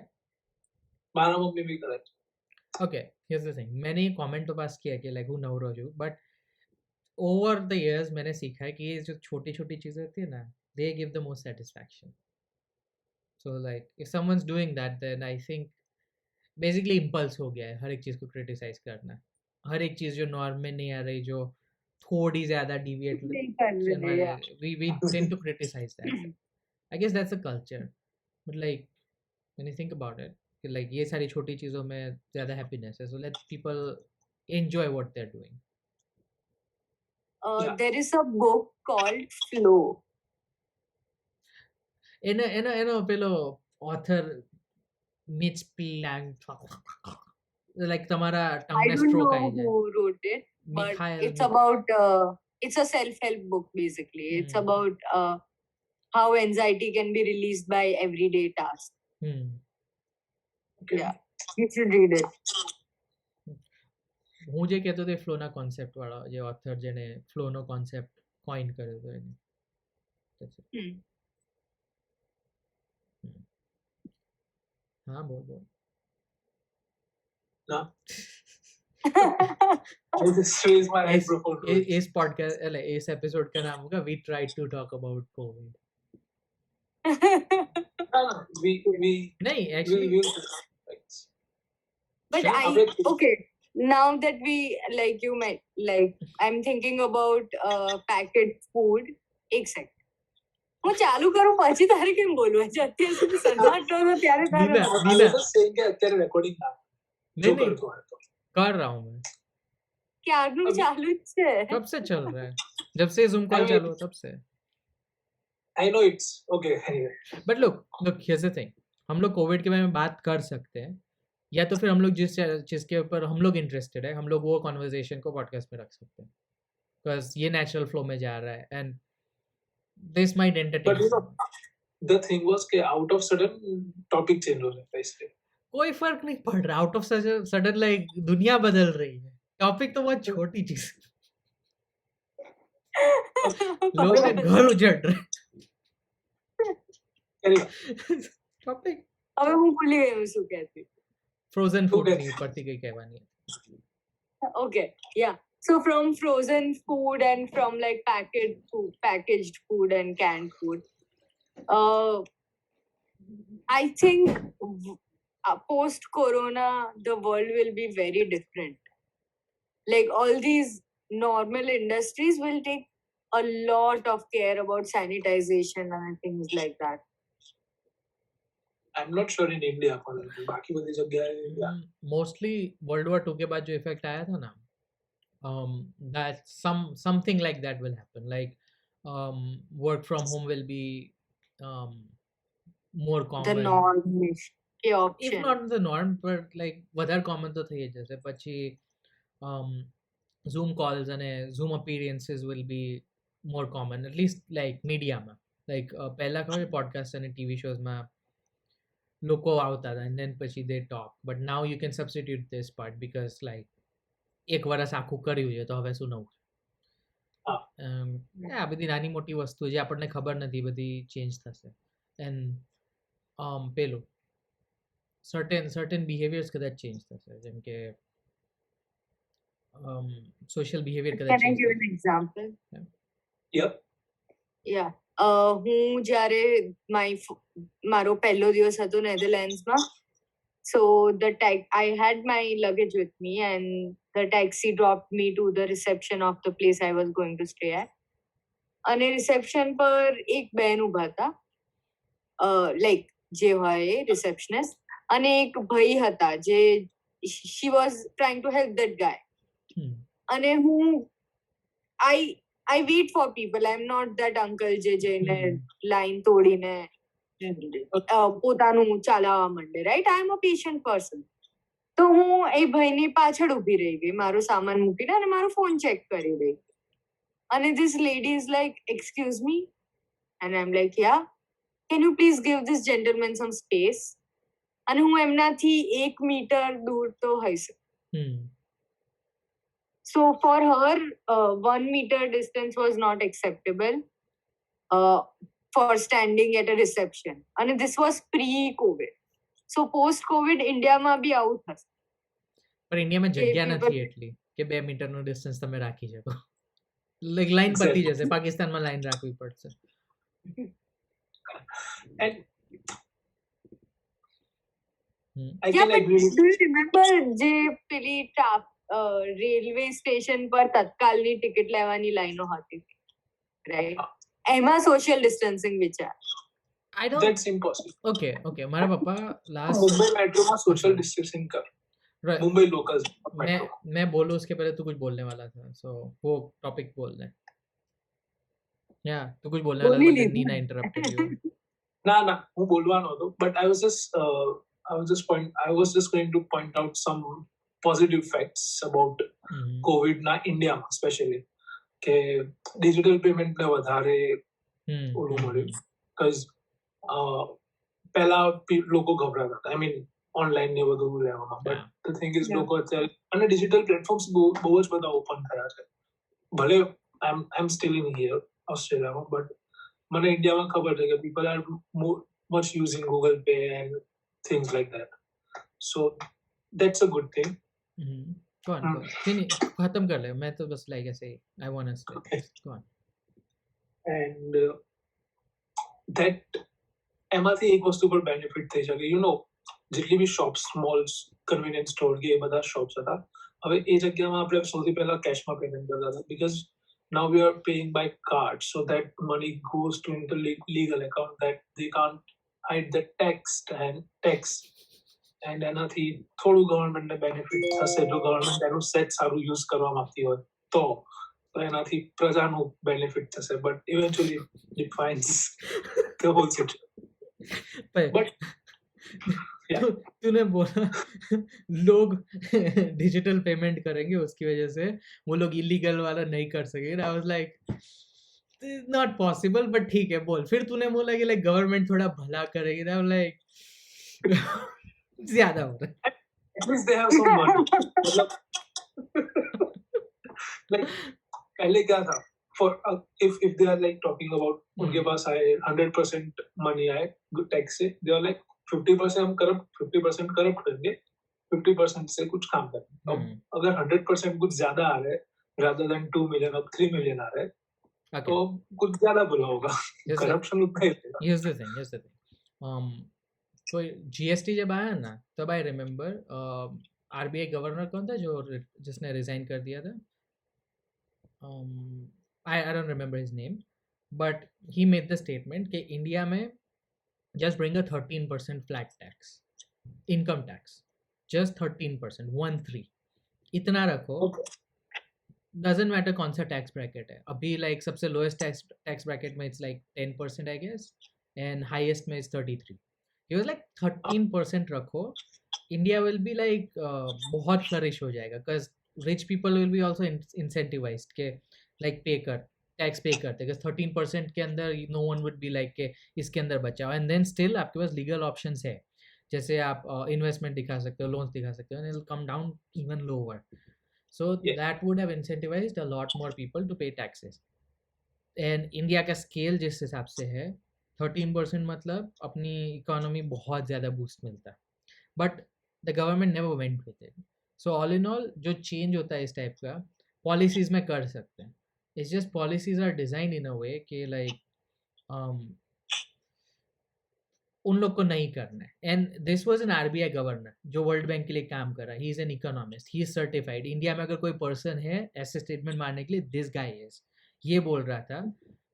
મારા મમ્મી બી કરે છે. Okay, here's the thing. मैंने ये कमेंट तो पास किया कि लाइक हूँ नवरो हूँ, बट ओवर द इयर्स मैंने सीखा है कि ये जो छोटी छोटी चीजें होती है ना, they give the most satisfaction. So like if someone's doing that, then I think basically impulse हो गया है हर एक चीज को क्रिटिसाइज करना. हर एक चीज जो नॉर्म में नहीं आ रही, जो थोड़ी ज्यादा डिविएट, नहीं कर रहे, yeah. we tend to criticize that. I guess that's a culture. But like when you think about it, like ये सारी छोटी चीजों में ज्यादा happiness है, so let people enjoy what they're doing. Yeah. There is a book called Flow. એનો પેલો author Mitch Plank, like તમારા I ટંગને don't stroke know આવી જાય. who wrote it, but Mikhail it's Mik- about it's a self-help book basically. It's Hmm. about how anxiety can be released by everyday tasks. Okay. Yeah, you should read it. હું જે કહેતો હતો ફ્લોના concept વાળો જે author જેને ફ્લોનો concept coin કર્યો હતો એને. That's it. हाँ बोल. No. I just raised my microphone. इस पॉडकास्ट इस एपिसोड का नाम होगा we tried to talk about covid. No, we नहीं we actually will. But Sure. okay, now that we like you might like I'm thinking about packet food. એક second હું ચાલુ કરું પછી તારે કેમ બોલવું છે? અત્યાર સુધી સન્નાટો હતો ત્યારે તારે નીના. બોલવું. I was just saying કે અત્યારે recording ના नहीं જો नहीं કરતો હોય તો. कर रहा हूँ मैं. ક્યારનું અભી- ચાલુ જ છે. कब से चल रहा है? जब से जूम कॉल I mean- चालू हुआ तब से. I know it's okay. Anyway. But look here's the thing, हम लोग कोविड के बारे में बात कर सकते हैं, या तो फिर हम लोग जिस चीज़ के ऊपर हम लोग इंटरेस्टेड है, हम लोग वो कॉन्वर्जेशन को पॉडकास्ट में रख सकते हैं, बिकॉज ये नेचुरल फ्लो में जा रहा है and this might But entertain. you know, the thing was कि out of sudden topic change हो जाता है इसलिए. कोई फर्क नहीं पड़ रहा. आउट ऑफ सडन लाइक दुनिया बदल रही है. टॉपिक तो बहुत छोटी चीज. लोगों के घर उजड़ रहे. Anyway, टॉपिक હવે હું ભૂલી ગઈ હું શું કહેતી. Frozen food Okay. नहीं ऊपरથી કઈ કહેવાની. Okay, yeah. So from frozen food and from like packaged food and canned food, I think post Corona the world will be very different. Like all these normal industries will take a lot of care about sanitization and things like that. I'm not sure in India, पर बाकी बड़ी जगह India. Mostly world war 2 के बाद जो effect आया था ना, that something like that will happen, like work from home will be um, more The common, norm is કે if option. not the norm, but like વધારે common તો થઈ જશે. પછી zoom calls અને zoom appearances will be more common, at least like મીડિયામાં. like પહેલા ખબર પોડકાસ્ટ અને ટીવી શોઝમાં લોકો આવતા હતા and then પછી they talk, but now you can substitute this part because like એક વર્ષ આખું કર્યું છે તો હવે શું નવું છે. હા. આ બધી નાની મોટી વસ્તુ જે આપણને ખબર નથી બધી ચેન્જ થશે. એન્ડ પેલું certain behaviors કદાચ ચેન્જ થશે, જેમ કે સોશિયલ બિહેવિયર કદાચ Can I ચેન્જ give થશે. an example? Yep. Yeah. હું જ્યારે મારો પહેલો દિવસ હતો નેધરલેન્ડ્સમાં, so I had my luggage with me and the taxi dropped me to the reception of the place I was going to stay at. અને reception પર એક બેન ઉભા હતા, લાઈક જે હોય એ રિસેપ્શનિસ્ટ, અને એક ભાઈ હતા જે she was trying to help that guy. અને હું I wait for people. I'm not that uncle જે જઈને લાઈન તોડીને પોતાનું ચાલવા માંડે, right? I am a patient person. તો હું એ ભાઈની પાછળ ઊભી રહી ગઈ, મારો સામાન મૂકીને, અને મારો ફોન ચેક કરી રહી. અને this lady is like, excuse me, and I'm like, yeah, can you please give this gentleman some space? અને હું એમનાથી 1 મીટર દૂર તો હઈશ. So for her, 1 meter distance was not acceptable for standing at a reception. And this was pre-COVID. So post-COVID, ઇન્ડિયામાં બી આવું થશે. પણ ઇન્ડિયામાં જગ્યા નથી એટલી કે 2 મીટરનું ડિસ્ટન્સ તમે રાખી શકો. લાઈક લાઈન પતી જશે, પાકિસ્તાનમાં લાઈન રાખવી પડશે. And I Yeah, can but agree. do you remember જે પેલી રેલવે સ્ટેશન પર તત્કાલની ટિકિટ લેવાની લાઈનો હતી, રાઈટ? એમાં સોશિયલ ડિસ્ટન્સિંગ વિચાર. I don't. That's impossible. Okay. મારા પપ્પા લાસ્ટ मुंबई मेट्रो में सोशल डिस्टेंसिंग कर. Right. Mumbai locals metro. मैं बोलूं उसके पहले तू कुछ बोलने वाला था, so वो टॉपिक बोल दे. Yeah, तू कुछ बोलने वाला था, but नीना interrupted you. ना હું બોલવાનો હતો, but I was just going to point out some positive facts about COVID ના ઇન્ડિયામાં સ્પેશિયલી, કે ડિજિટલ પેમેન્ટ ને વધારે ઓલું મળ્યું. because પહેલા લોકો ગભરાતા હતા, I mean ઓનલાઈન ને બધું લેવામાં, but the thing is લોકો અત્યારે અને ડિજિટલ પ્લેટફોર્મ્સ બહુ જ બધા ઓપન થયા છે. ભલે I'm still in here ઓસ્ટ્રેલિયામાં, but મને ઇન્ડિયામાં ખબર છે કે people are much using Google Pay and things like that. So that's a good thing. Go on. खत्म कर ले, मैं तो बस like ऐसे I want to say. Okay. Go on. And that એમાંથી એક વસ્તુ પર બેનિફિટ થઈ શકે. You know, જેટલી બી શોપ્સ, મોલ્સ, કન્વીનિયન્સ સ્ટોર કે એ બધા શોપ્સ હતા, હવે એ જગ્યામાં આપણે સૌથી પહેલા કેશમાં પેમેન્ટ કરતા હતા, because now we are paying by card, so that money goes to into legal account that they can't hide the tax. And એનાથી થોડું ગવર્મેન્ટને બેનિફિટ થશે જો ગવર્મેન્ટ એનું સેટ સારું યુઝ કરવા માંગતી હોય તો એનાથી પ્રજાનું બેનિફિટ થશે, but eventually it finds the whole situation. But yeah. तूने बोला लोग डिजिटल पेमेंट करेंगे उसकी वजह से वो लोग इलीगल वाला नहीं कर सकेंगे. I was like not possible, but ठीक है बोल. फिर तूने बोला कि like गवर्नमेंट थोड़ा भला करेगी. I was like ज्यादा हो रहा है. At least they have some money. like पहले क्या था, for if they are like talking about उनके पास आए 100% money आए good tax से, they are like 50% हम करप्ट 50% करप्ट करेंगे, 50% से कुछ काम करेंगे. अब अगर 100% कुछ ज्यादा आ रहा है rather than 2 million अब 3 million आ रहा है, तो कुछ ज्यादा बुरा होगा. करप्शन उतना ही रहेगा. Here's the thing. कोई जीएसटी जब आया ना, तब आई रिमेम्बर आरबीआई गवर्नर कौन था जिसने रिजाइन कर दिया था. I don't remember his name, but he made the statement कि इंडिया में just bring a 13% flat tax, income tax, just 13%, 1-3, इतना रखो. Okay. Doesn't matter कौन सा tax bracket है. अभी like सबसे lowest tax bracket में it's like 10% I guess, and highest में is 33. He was like 13% रखो. India will be like बहुत flourish हो जाएगा, because rich people will be also incentivized के like pay कर, tax pay करते, because 13% के अंदर no one would be like के इसके अंदर बचाओ, and then still आपके पास legal options है, जैसे आप investment दिखा सकते हो, loans दिखा सकते हो, and it'll come down even lower. So Yeah. that would have incentivized a lot more people to pay taxes. And India का scale जिस हिसाब से है, 13% मतलब अपनी economy बहुत ज़्यादा boost मिलता है. But the government never went with it. So all in all, जो change होता है इस type का, policies में कर सकते हैं. It's just policies are designed in a way कि like उन लोग को नहीं करना है. And this was an RBI governor जो वर्ल्ड बैंक के लिए काम कर रहा है. He is an economist, he is certified. India में अगर कोई पर्सन है ऐसे स्टेटमेंट मारने के लिए, दिस गाय इज, ये बोल रहा था.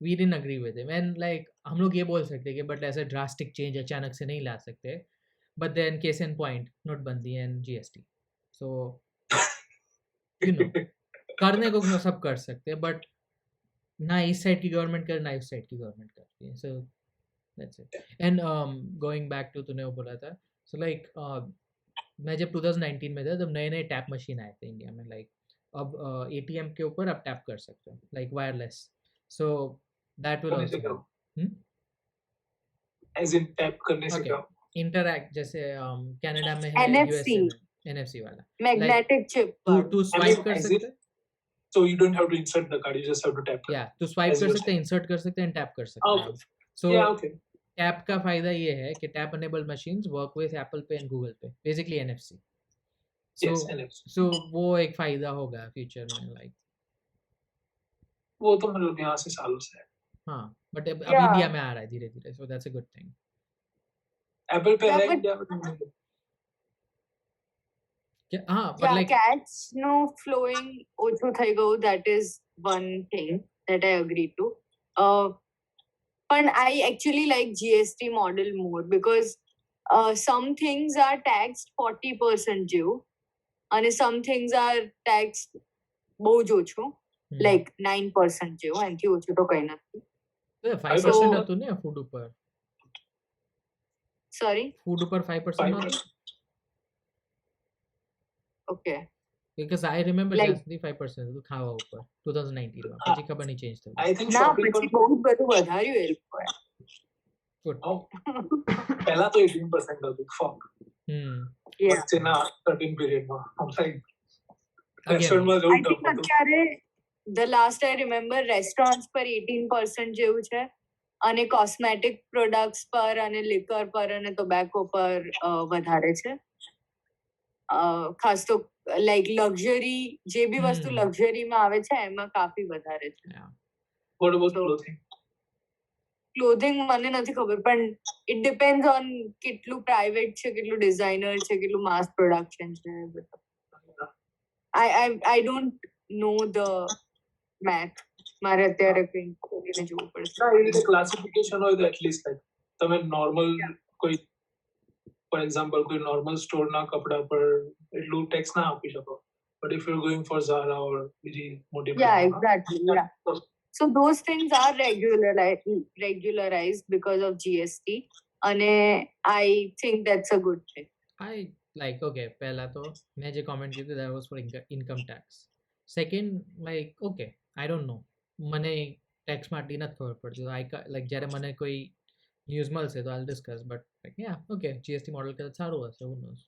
We didn't agree with him. And like हम लोग ये बोल सकते हैं कि बट ऐसा ड्रास्टिक चेंज अचानक से नहीं ला सकते. But then case in point नोटबंदी and GST. So you know करने को सब कर सकते हैं, बट ना इस साइड की गवर्नमेंट करे ना इस साइड की गवर्नमेंट करती है. सो that's it. And going back to तूने वो बोला था, so like मैं जब 2019 में था तब नए नए टैप मशीन आए थे इंडिया में. लाइक अब एटीएम के ऊपर आप टैप कर सकते हो, like wireless. So that will करने से आल्सो क्या as in tap करने से Okay. क्या इंटरैक्ट, जैसे कनाडा में है, NFC. यूएसए में एनएफसी वाला, मैग्नेटिक चिप तू स्वाइप कर as सकते in- हैं. so you don't have to insert the card, you just have to tap. या तू स्वाइप As कर you सकते हैं, इंसर्ट कर सकते हैं, टैप कर सकते Okay. हैं. सो Yeah, okay. टैप का फायदा ये है कि tap enabled machines work with Apple पे एंड गूगल पे, बेसिकली एनएफसी. Yes, NFC. सो वो एक फायदा होगा फ्यूचर में. लाइक वो तो मतलब यहाँ से सालों से है. हाँ, बट अब Yeah. इंडिया में आ रहा है धीरे धीरे. So that's a good thing. Apple पे Yeah, है but- इंडिया में नहीं. हाँ, but Yeah, like cash no flowing ઓછું થઈ ગયું. That is one thing that I agree to. But I actually like GST model more because some things are taxed 40% due and some things are taxed બહુ જ ઓછું, like 9% જેવું. એનાથી ઓછું તો કઈ નથી. 5% હતું ને ફૂડ ઉપર. Sorry. ફૂડ ઉપર 5% નહોતું. Okay. Because I remember Like- just the 5% હતું ખાવા ઉપર 2019 માં. પછી ખબર નહીં ચેન્જ થયું. I think ના shopping પછી બહુ બધું વધાર્યું એ લોકોએ. Good. પહેલા તો 18% હતું. Fuck. Yeah. વચ્ચેના certain period માં. I'm like, Again, restaurant માં I જવું think tough હતું. અત્યારે the last I remember restaurants પર 18% જેવું છે અને કોસ્મેટિક પ્રોડક્ટ્સ પર અને લિકર પર અને ટોબેકો પર વધારે છે. ખાસ તો લાઈક લક્ઝરી જે બી વસ્તુ લક્ઝરીમાં આવે છે એમાં કાફી વધારે છે. yeah. What about So- clothing? Clothing મને નથી ખબર, પણ ઇટ ડિપેન્ડ્સ ઓન કેટલું પ્રાઇવેટ છે, કેટલું ડિઝાઇનર છે, કેટલું માસ પ્રોડક્શન છે. I don't know the math. મારે અત્યારે કંઈ ખોલીને જોવું પડશે. ના, એ રીતે ક્લાસિફિકેશન હોય તો એટલીસ્ટ લાઈક તમે નોર્મલ કોઈ ફોર એક્ઝામ્પલ કોઈ નોર્મલ સ્ટોરના કપડા પર એટલું ટેક્સ ના આપી શકો, but if you going for Zara or બીજી મોટી Yeah, brand માં, exactly. Yeah. So those things are regularized because of GST, and I think that's a good thing. I like, okay, પહેલા તો મેં જે comment કીધું that was for income tax. Second, like, okay, I don't know, મને tax માં આટલી નથી ખબર પડતી. like જ્યારે મને કોઈ news મળશે તો I'll discuss, but like, yeah, okay, GST model કદાચ સારું હશે, who knows.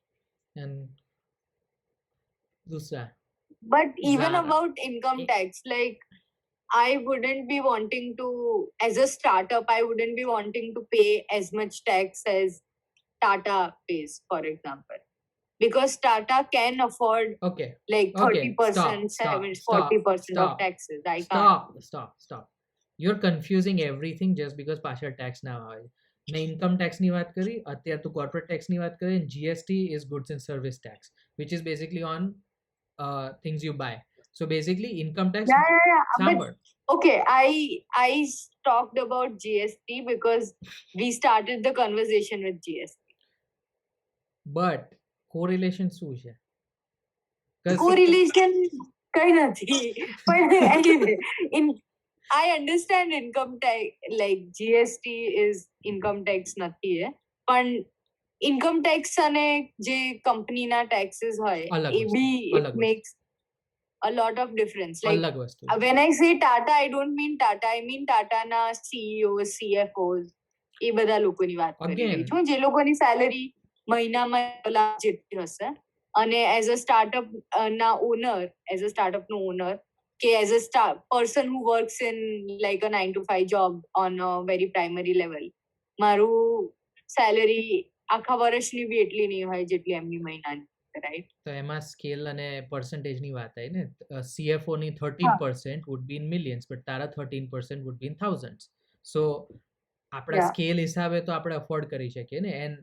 And दूसरा But even Zara. about income tax, like I wouldn't be wanting to, as a startup, I wouldn't be wanting to pay as much tax as Tata pays, for example, because Tata can afford okay, like Okay, 30%, stop, 40% of stop. taxes. I can't. stop. You're confusing everything just because partial tax ના આવે. મેં income ટેક્સની વાત કરી, અત્યારે તું corporate ટેક્સની વાત કરી. GST is goods and service tax, which is basically on things you buy. So basically income tax Yeah. But સાંભળ okay, I talked about GST because we started the conversation with GST. but correlation શું છે? 'Cause Correlation કઈ નથી. But anyway, I understand income tax, like GST is income tax નથી હે, પણ income tax અને જે કંપનીના taxes હોય અલગ એ વસ્તુ, બી અલગ it વસ્તુ. makes a lot of difference. Like અલગ વસ્તુ છે. when I say Tata, I don't mean Tata. I mean Tata na CEOs, CFOs. એ બધા લોકોની વાત કરી Again. રહી છું જે લોકોની સેલરી મહિનામાં લાખ જેટલી હશે અને એઝ અ સ્ટાર્ટઅપ ના ઓનર, એઝ અ સ્ટાર્ટઅપ નો ઓનર કે as a person who works in like a 9 to 5 job on a very primary level, મારું સેલરી આખા વર્ષની બી એટલી નહીં હોય જેટલી એમની મહિનાની, રાઈટ? તો એમાં સ્કેલ અને પર્સન્ટેજની વાત આવી ને, CFO ની 13% would be in millions, but તારા 13% would be in thousands. So આપણા Yeah. સ્કેલ હિસાબે તો આપણે અફોર્ડ કરી શકીએ ને. એન્ડ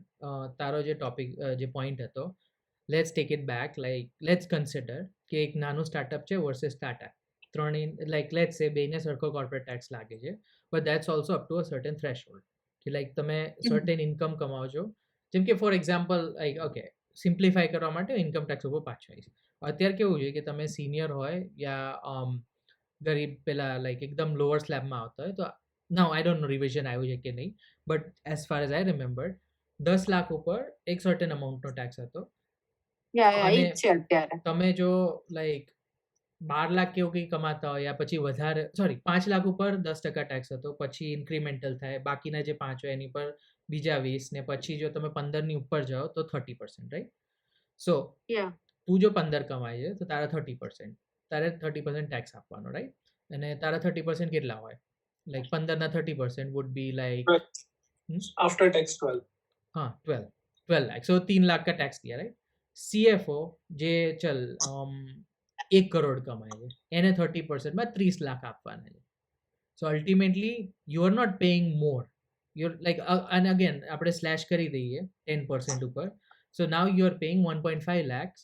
તારો જે ટોપિક જે પોઈન્ટ હતો, let's take it back, like let's consider કે એક નાનું સ્ટાર્ટઅપ છે વર્સેસ ટાટા, ત્રણેય લાઈક લેટ્સ સે બેને સરખો કોર્પોરેટ ટેક્સ લાગે છે, but that's also up to a certain threshold કે લાઈક તમે સર્ટેન ઇન્કમ કમાવો છો. જેમ કે for example like okay simplify કરવા માટે ઇન્કમ ટેક્સ ઉપર પાછો આવીશ. અત્યારે કેવું છે કે તમે સિનિયર હોય યા ગરીબ પેલા લાઈક એકદમ લોઅર સ્લેબમાં આવતા હોય તો નાઉ આઈ ડોન્ટ નો રિવિઝન આવ્યું છે કે નહીં, but as far as I remember 10 lakh ઉપર એક સર્ટેન અમાઉન્ટનો ટેક્સ હતો. Yeah, અને ઈ જ છે અત્યારે. તમે જો લાઈક 12 લાખ કેવું કંઈ કમાતા હોય યા પછી વધારે, સોરી 5 લાખ ઉપર 10% ટેક્સ હતો, પછી ઇન્ક્રીમેન્ટલ થાય, બાકીના જે 5 હોય એની પર બીજા 20, ને પછી જો તમે 15 ની ઉપર જાઓ તો 30%, રાઈટ? સો Yeah. તું જો 15 કમાય છે તો તારા 30%, તારે 30% ટેક્સ આપવાનો, રાઈટ? અને તારા 30% કેટલા હોય? લાઈક 15 ના 30% would be like after tax 12. हाँ 12 लाख, so 3 लाख का टैक्स दिया, राइट? CFO જે ચલ 1 કરોડ કમાય છે એને 30% માં 30 લાખ આપવાના છે. So ultimately you are not paying more, you like, અને અગેન આપણે સ્લેશ કરી દઈએ 10% ઉપર, so now you are paying 1.5 lakhs,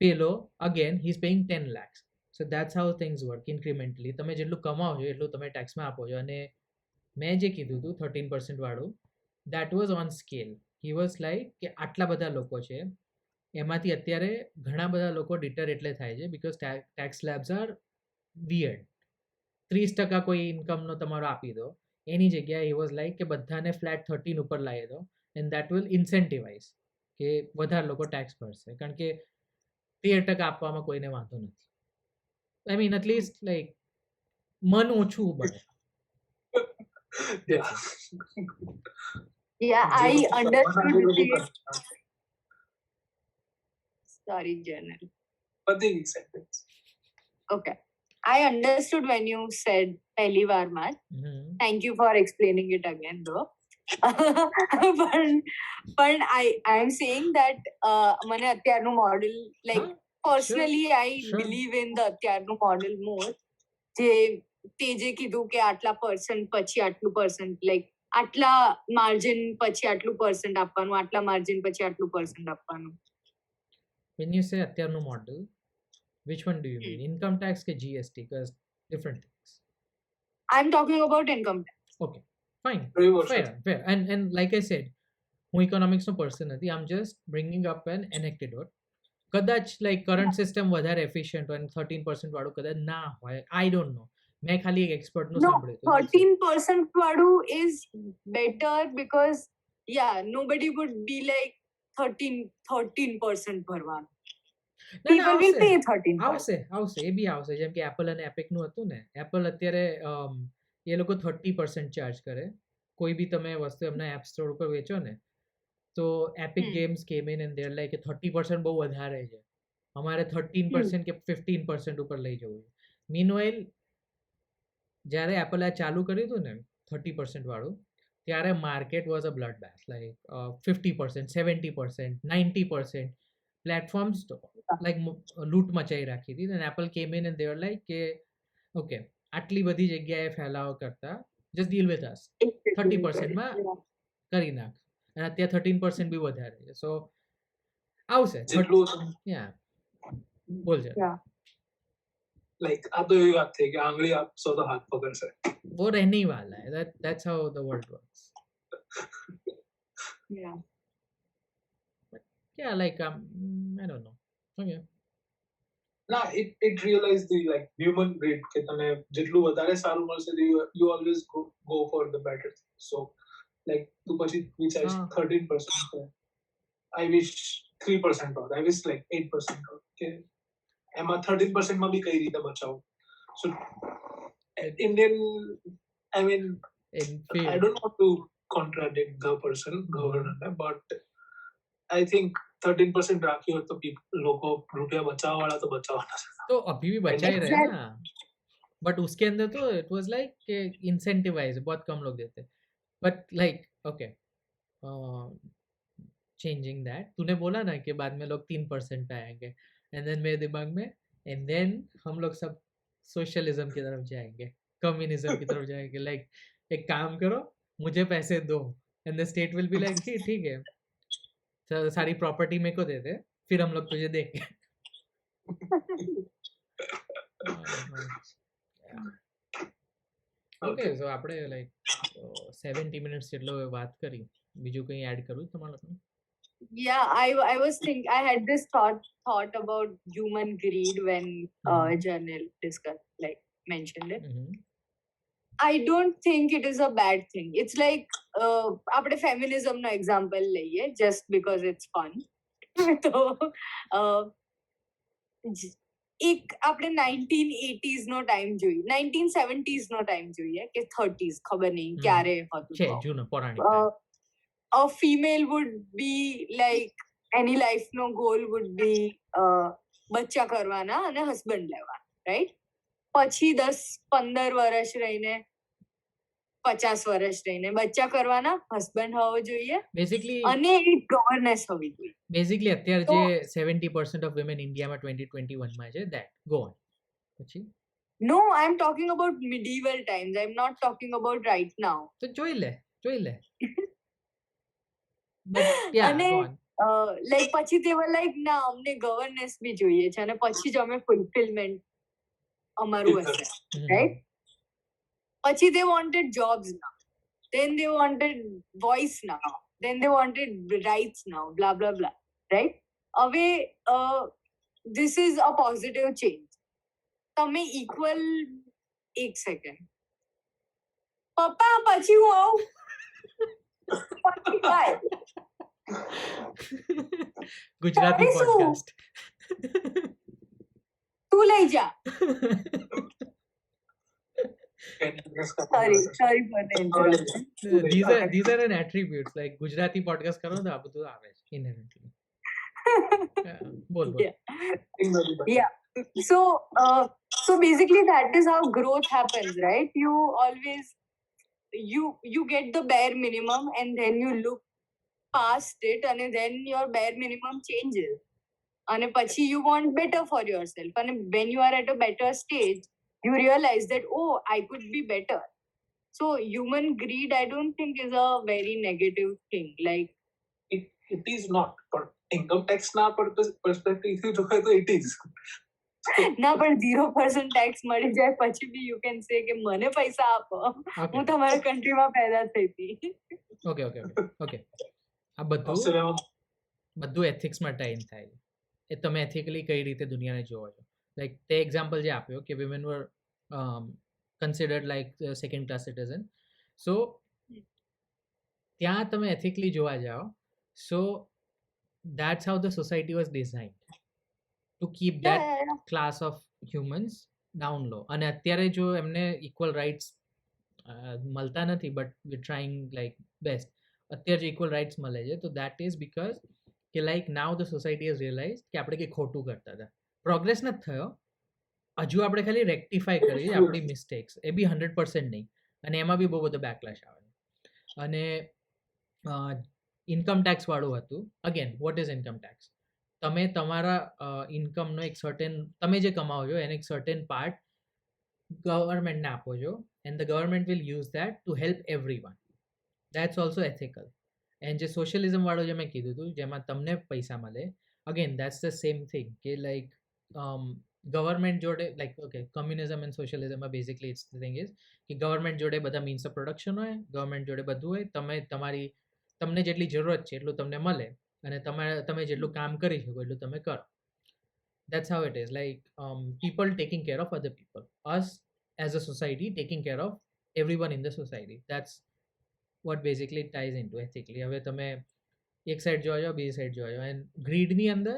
પેલો again he is paying 10 lakhs. So that's how things work incrementally. તમે જેટલું કમાવો છો એટલું તમે ટેક્સમાં આપો છો. અને મેં જે કીધું હતું 13% વાળું, that was on scale. He was like કે આટલા બધા લોકો છે, એમાંથી અત્યારે ઘણા બધા લોકો ડિટર એટલે થાય છે because tax slabs are weird. 30% કોઈ ઇન્કમનો તમારો આપી દો, એની જગ્યાએ he was like કે બધાને ફ્લેટ 13 ઉપર લાવી દો, એન્ડ that will incentivize કે વધારે લોકો ટેક્સ ભરશે, કારણ કે 13% આપવામાં કોઈને વાંધો નથી. આઈ મીન એટલીસ્ટ લાઈક મન ઓછું બળે. Yeah. Yeah, I understood Zero to the, 100%. sorry, Janal. બધી sentence. Okay. I understood when you said પહેલી વારમાં જ. Thank you for explaining it again though. પણ I am saying that મને અત્યારનું model, like personally I Sure. believe in the અત્યારનું model more, જે તે જે કીધું કે આટલા percent પછી આટલું percent, like આટલા માર્જિન પછી આટલું percent આપવાનું, આટલા માર્જિન પછી આટલું percent આપવાનું. When you say અત્યારનું model, which one do you mean? Income tax ke GST? Because different things. I'm talking about income tax. Okay, fine, Reverse. fair. And like I said, હું economics નો person નથી. I'm just bringing up an anecdote. કદાચ like current system વધારે efficient હોય, 13% વાળું કદાચ ના હોય, I don't know. મેં ખાલી એક expert નું No, સાંભળ્યું હતું. 13% વાળું is better because yeah, nobody would be like 13% ભરવાનું. ના, ના, People will આવશે. pay 13%. આવશે એ બી આવશે. જેમ કે એપલ અને એપિક નું હતું ને, એપલ અત્યારે એ લોકો 30% ચાર્જ કરે. કોઈ બી તમે વસ્તુ એમના એપ સ્ટોર ઉપર વેચો ને, તો એપિક ગેમ્સ કેમ ઇન એન્ડ ધેર લાઈક 30% બહુ વધારે છે, અમારે 13% કે 15% ઉપર લઈ જવું છે. મીનવાઇલ જ્યારે એપલ આ ચાલુ કર્યું હતું ને 30% વાળું, ત્યારે market was a blood bathe, like 50%, 70%, 90%. Platforms like લૂંટ મચાઈ રાખી હતી. અને એપલ કેમ in and they var like કે ઓકે આટલી બધી જગ્યાએ ફેલાવો કરતા જસ્ટ ડીલ વિથ અસ, 30% માં કરી નાખ. અને અત્યારે 13% બી વધારે છે. સો આવશે. જેટલું યા બોલ છે. Yeah. लाइक आ तो एवी बात थी कि आंगળી આપશો તો હાથ પકડશે. वो रहने ही वाला है. That's how the world works. Yeah. Yeah, like I don't know. Okay. ના it realized the like human greed કે તને જેટલું વધારે સારું મળશે you always go for the better thing. So like તું પછી વિચારીશ 13% I wish 3% હોત, I wish like 8% હોત કે એમાં 13% માં બી કઈ રીતે બચાવું. So Indian, I mean, I don't want to contradict the person governor, but I think 13% राखी हो तो लोगों रुपया बचाव वाला तो बचावाना है. तो अभी भी बचा ही रहे ना, बट उसके अंदर तो इट वाज लाइक इंसेंटिवाइज, बहुत कम लोग देते. But like okay, changing that, तूने बोला ना कि बाद में लोग 3% पे आएंगे, एंड देन मेरे दिमाग में एंड देन हम लोग सब सोशलिज्म की तरफ जाएंगे, कम्युनिज्म की तरफ जाएंगे. लाइक एक काम करो, मुझे पैसे दो, and the state will be like ठीक है, तो सारी प्रॉपर्टी मेरे को दे दे, फिर हम लोग तुझे देंगे. ઓકે, સો આપણે લાઈક 70 મિનિટ્સ જેટલો વાત કરી. બીજું કંઈ એડ કરવું તમારા લોકોને? Yeah, I was think I had this thought about human greed when Janil discussed, like mentioned it. I don't think it is a bad thing. It's like આપણે feminism નો example લઈએ just because it's fun. તો એક આપણે 1980s નો time જોઈએ, 1970s નો time જોઈએ કે 30s, ખબર નહીં ક્યારે હતું. છે જૂનો પૌરાણિક. A female would be like, any life no goal would be બચ્ચા કરવાના અને હસબન્ડ લેવાના, રાઈટ? પછી 10-15 વર્ષ રહીને, 50 વર્ષ રહીને બચ્ચા કરવાના, હસબન્ડ હોવો જોઈએ, બેઝિકલી, અને એક ગવર્નેન્સ હોવી જોઈએ. બેઝિકલી અત્યારે જે 70% ઓફ women ઇન્ડિયામાં 2021 માં છે, that go on. પછી No, I'm talking about medieval times. I'm not talking about right now. તો જોઈ લે. But yeah, અને go on. લાઈક પછી they were like, ના અમને ગવર્નેન્સ બી જોઈએ છે, અને પછી જ અમે ફુલફિલમેન્ટ અમારું હશે, રાઈટ? પછી they wanted jobs now, then they wanted voice now, then they wanted rights now, blah blah blah, right? હવે this is a positive change. તમે equal, એક સેકન્ડ પપ્પા, પછી હું આવું. ગુજરાતી પોડકાસ્ટ તું લઈ જા. Sorry for the interruption. these are an attributes, like Gujarati podcast કરો તો આ બધું આવે છે inherently. બોલ. Yeah. So basically that is how growth happens, right? You always you get the bare minimum and then you look past it, and then your bare minimum changes, and pachi you want better for yourself, and when you are at a better stage you realize that, oh, I could be better. So human greed I don't think is a very negative thing. Like it is not, but income tax ના perspective થી જોયે તો it is. ના, પણ 0% tax મળી જાય પછી બી you can say કે મને પૈસા આપો, હું તમારા કન્ટ્રીમાં પેદા થઈ હતી. ઓકે. આ બધું એથિક્સમાં ટાઈમ થાય. એ તમે એથિકલી કઈ રીતે દુનિયાને જોવો છો. લાઈક તે એક્ઝામ્પલ જે આપ્યો કે women were considered like second class citizen. So ત્યાં તમે એથિકલી જોવા જાઓ, so that's how the society was designed, to keep that class of humans down low. અને અત્યારે જો એમને equal rights મળતા નથી, but we're trying like best. અત્યારે જે equal rights મળે છે, તો that is because કે like now the society has realized કે આપણે કંઈ ખોટું કરતા હતા. પ્રોગ્રેસ નથી થયો, હજુ આપણે ખાલી રેક્ટિફાઈ કરીએ આપણી મિસ્ટેક્સ, એ બી 100% નહીં, અને એમાં બી બહુ બધો બેકલેશ આવે. અને ઇન્કમ ટેક્સ વાળું હતું. Again, what is income tax? તમે તમારા ઇન્કમનો એક સર્ટેન, તમે જે કમાવો છો એને એક સર્ટેન પાર્ટ ગવર્મેન્ટને આપો છો, and the government will use that to help everyone. That's also ethical. And જે સોશિયલિઝમ વાળું જે મેં કીધું હતું, જેમાં તમને પૈસા મળે, again that's the same thing કે લાઈક ગવર્મેન્ટ જોડે લાઈક ઓકે કમ્યુનિઝમ એન્ડ સોશિયલિઝમમાં basically it's the thing is કે ગવર્મેન્ટ જોડે બધા મીન્સ ઓફ પ્રોડક્શન હોય, ગવર્મેન્ટ જોડે બધું હોય, તમને જેટલી જરૂરત છે એટલું તમને મળે અને તમે જેટલું કામ કરી શકો એટલું તમે કરો. That's how it is. Like people taking care of other people, us as a society taking care of everyone in the society. That's what basically it ties into ethically. હવે તમે એક સાઈડ જોવા જાઓ, બીજી સાઈડ જોવા જાઓ, and ગ્રીડની અંદર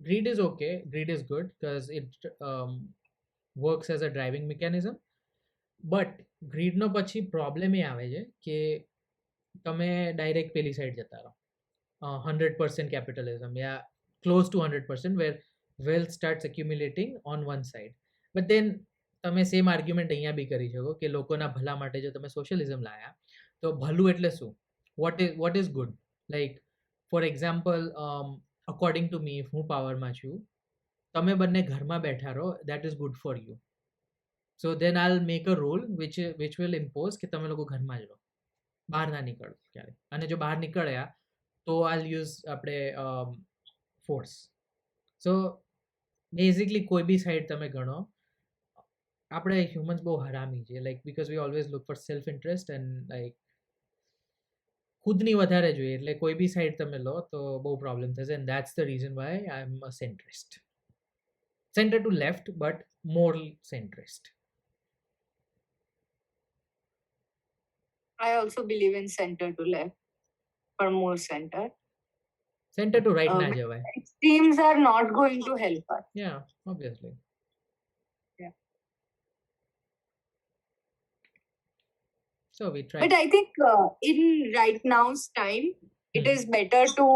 greed is okay, greed is good because it works as a driving mechanism, but greed નો પછી પ્રોબ્લેમ એ આવે છે કે તમે ડાયરેક્ટ પેલી સાઈડ જતા રહો, 100% capitalism, yeah, close to 100%, where wealth starts accumulating on one side. But then તમે same argument અહીંયા બી કરી શકો કે લોકોના ભલા માટે જો તમે સોશિયલિઝમ લાયા તો ભલું એટલે શું, what is good? Like for example according to me, હું પાવરમાં છું, તમે બંને ઘરમાં બેઠા રહો, that is good for you. So then I make a rule which will impose કે તમે લોકો ઘરમાં જ રહો, બહાર ના નીકળો ક્યારે, અને જો બહાર નીકળ્યા તો આઈ યુઝ આપણે ફોર્સ. સો બેઝિકલી કોઈ બી સાઈડ તમે ગણો, આપણે હ્યુમન્સ બહુ હરામી છે, like because we always look for self interest and like ખુદની વધારે જોઈએ, એટલે કોઈ બી સાઈડ તમે લો તો બહુ પ્રોબ્લેમ થશે. And that's the reason why I am a centrist, centre to left but more centrist. I also believe in center to left, but more center. Center to right ના જવાય. Extremes are not going to help us. Yeah, obviously. Yeah. So we try. But I think in right now's time, it is better to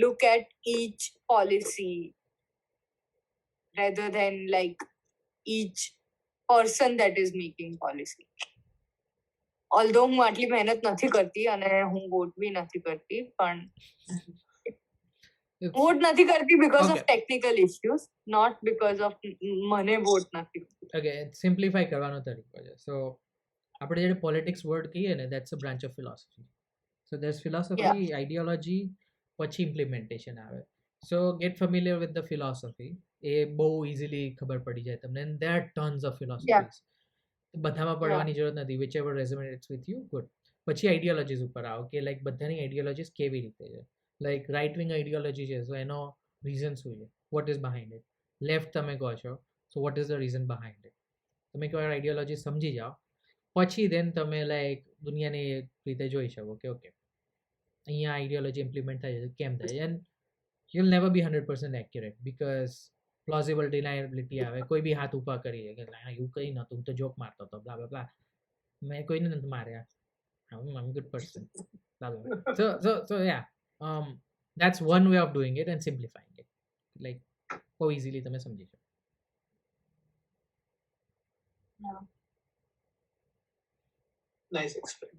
look at each policy rather than like each person that is making policy. Although હું આટલી મહેનત નથી કરતી અને હું vote બી નથી કરતી, પણ વોટ નથી કરતી because of technical issues, not because of મને વોટ નથી. Okay, simplify કરવાનો તરીકો છે. So આપણે જે પોલિટિક્સ વર્ડ કહીએ ને, that's a branch of philosophy. So there's philosophy, ideology, પછી implementation આવે. So get familiar with the philosophy. એ બહુ easily ખબર પડી જાય તમને, and there are tons of philosophies. બધામાં પડવાની જરૂરત નથી, whichever resonates with you, good. પછી આઈડિયોલોજીસ ઉપર આવો કે લાઈક બધાની આઈડિયોલોજીસ કેવી રીતે છે. લાઈક રાઇટ વિંગ આઈડિયોલોજી છે, તો એનો રીઝન શું છે, what is behind it. Left તમે કહો છો, so what is the reason behind it. તમે કોઈ આઈડિયોલોજી સમજી જાઓ પછી દેન તમે લાઈક દુનિયાની રીતે જોઈ શકો કે ઓકે અહીંયા આઈડિયોલોજી ઇમ્પ્લિમેન્ટ થાય છે, કેમ થાય. And you will never be 100% accurate because plausible deniability આવે. કોઈ બી હાથ ઊભા કરીએ કે એવું કંઈ નહોતું, હું તો જોક મારતો હતો, બ્લા બ્લા બ્લા, મેં કોઈને નથી માર્યા, I'm a good person, blah blah. So yeah, that's one way of doing it and simplifying it. Like how easily તમે સમજી શકો. Nice explain.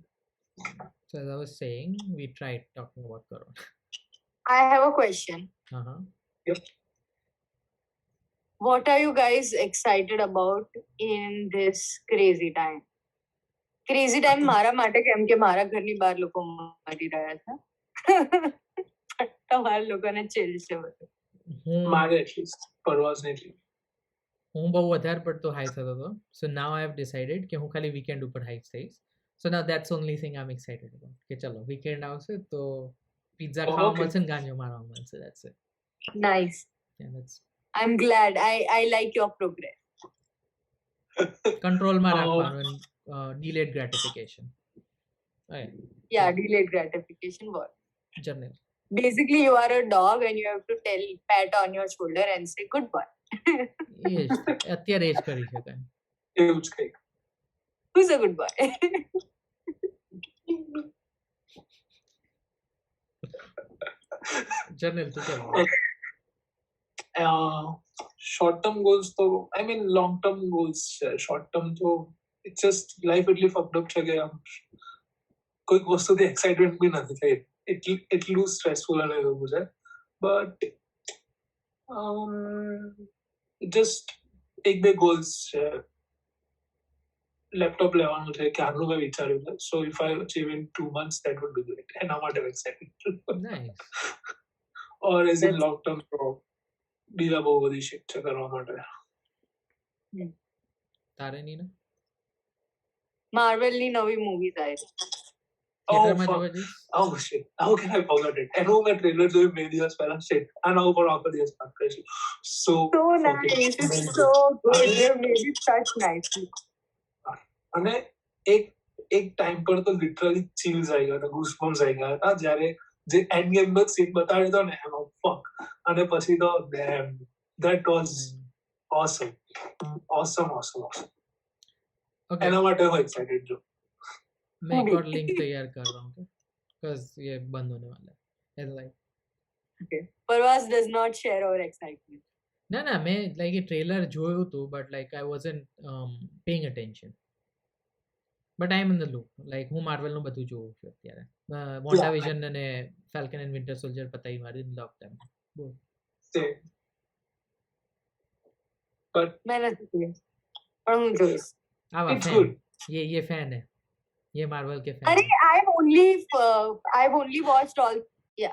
So as I was saying, we tried talking about corona. I have a question. Yep. What are you guys excited about in this crazy time? Crazy time મારા માટે કેમ કે મારા ઘરની બહાર લોકો મરી રહ્યા છે, તમારા લોકોને chill છે બધું. મારે એટલીસ્ટ પરવાસ નહીં. હું બહુ વધારે પડતો હાઈ થતો હતો, so now I have decided કે હું ખાલી વીકેન્ડ ઉપર હાઈ થઈશ. So now that's only thing I'm excited about. કે ચલો વીકેન્ડ આવશે તો પિઝા ખાવા મળશે ને ગાંજો મારવા મળશે. That's it. Nice. Yeah, that's I'm glad. I like your progress. કંટ્રોલમાં રાખવાનું, delayed gratification. Yeah, delayed gratification what? Journal. Basically you are a dog and you have to pat on your shoulder and say goodbye. અત્યારે એ જ કરી શકાય. એવું જ કંઈક. Who's a good boy? Journal તો ચલો. શોર્ટ ટર્મ ગોલ્સ તો I mean long term goals છે. શોર્ટ ટર્મ તો ઇટ્સ જસ્ટ લાઈફ એટલી ફક્ડ અપ છે કે આમ કોઈક વસ્તુથી એક્સાઇટમેન્ટ બી નથી થઈ, એટલું સ્ટ્રેસફુલ અને એવું છે. બટ જસ્ટ એક બે ગોલ્સ છે. લેપટોપ લેવાનું છે, ક્યારનું મેં વિચાર્યું છે. સો if I achieve in 2 months that would be great. એના માટે excited. Nice. Or as in long term તો બીજા બહુ બધી શિફ્ટ છે કરવા માટે. તારે નહીં ને માર્વેલ ની નવી મૂવીઝ આવી છે. Oh, થિયેટરમાં fuck. જોવા જઈશ Oh shit. How can I forget it? એનું મેં ટ્રેલર જોયું 2 દિવસ પહેલા. Shit. આના ઉપર આખો દિવસ વાત કરીશું. So So fucking nice. It's amazing. so good. અને- They made it such nicely. અને એક ટાઈમ પર તો લિટરલી ચીલ્સ આવી ગયા હતા, ગૂઝબમ્સ આવી ગયા હતા જ્યારે જે એન્ડ ગેમ નો સીન બતાવ્યો હતો ને એનો ફક. અને પછી તો damn that was awesome awesome awesome awesome. Okay એના માટે હું એક્સાઇટેડ છું. मैं एक और लिंक तैयार कर रहा हूँ बिकॉज ये बंद होने वाला है And like Parvaz does not share our excitement. ના મેં લાઈક એ ટ્રેલર જોયું હતું but like I wasn't paying attention but I am in the loop like હું માર્વેલનું બધું જોઉં છું અત્યારે વોન્ડા વિઝન અને ફેલ્કન એન્ડ વિન્ટર સોલ્જર પતાવી મારી લોક ટાઈમ મેં નથી જોઈ. પણ હું જોઈશ. આવા It's ફેન good. ये फैन है ये मार्वल के फैन अरे I've only watched all. Yeah.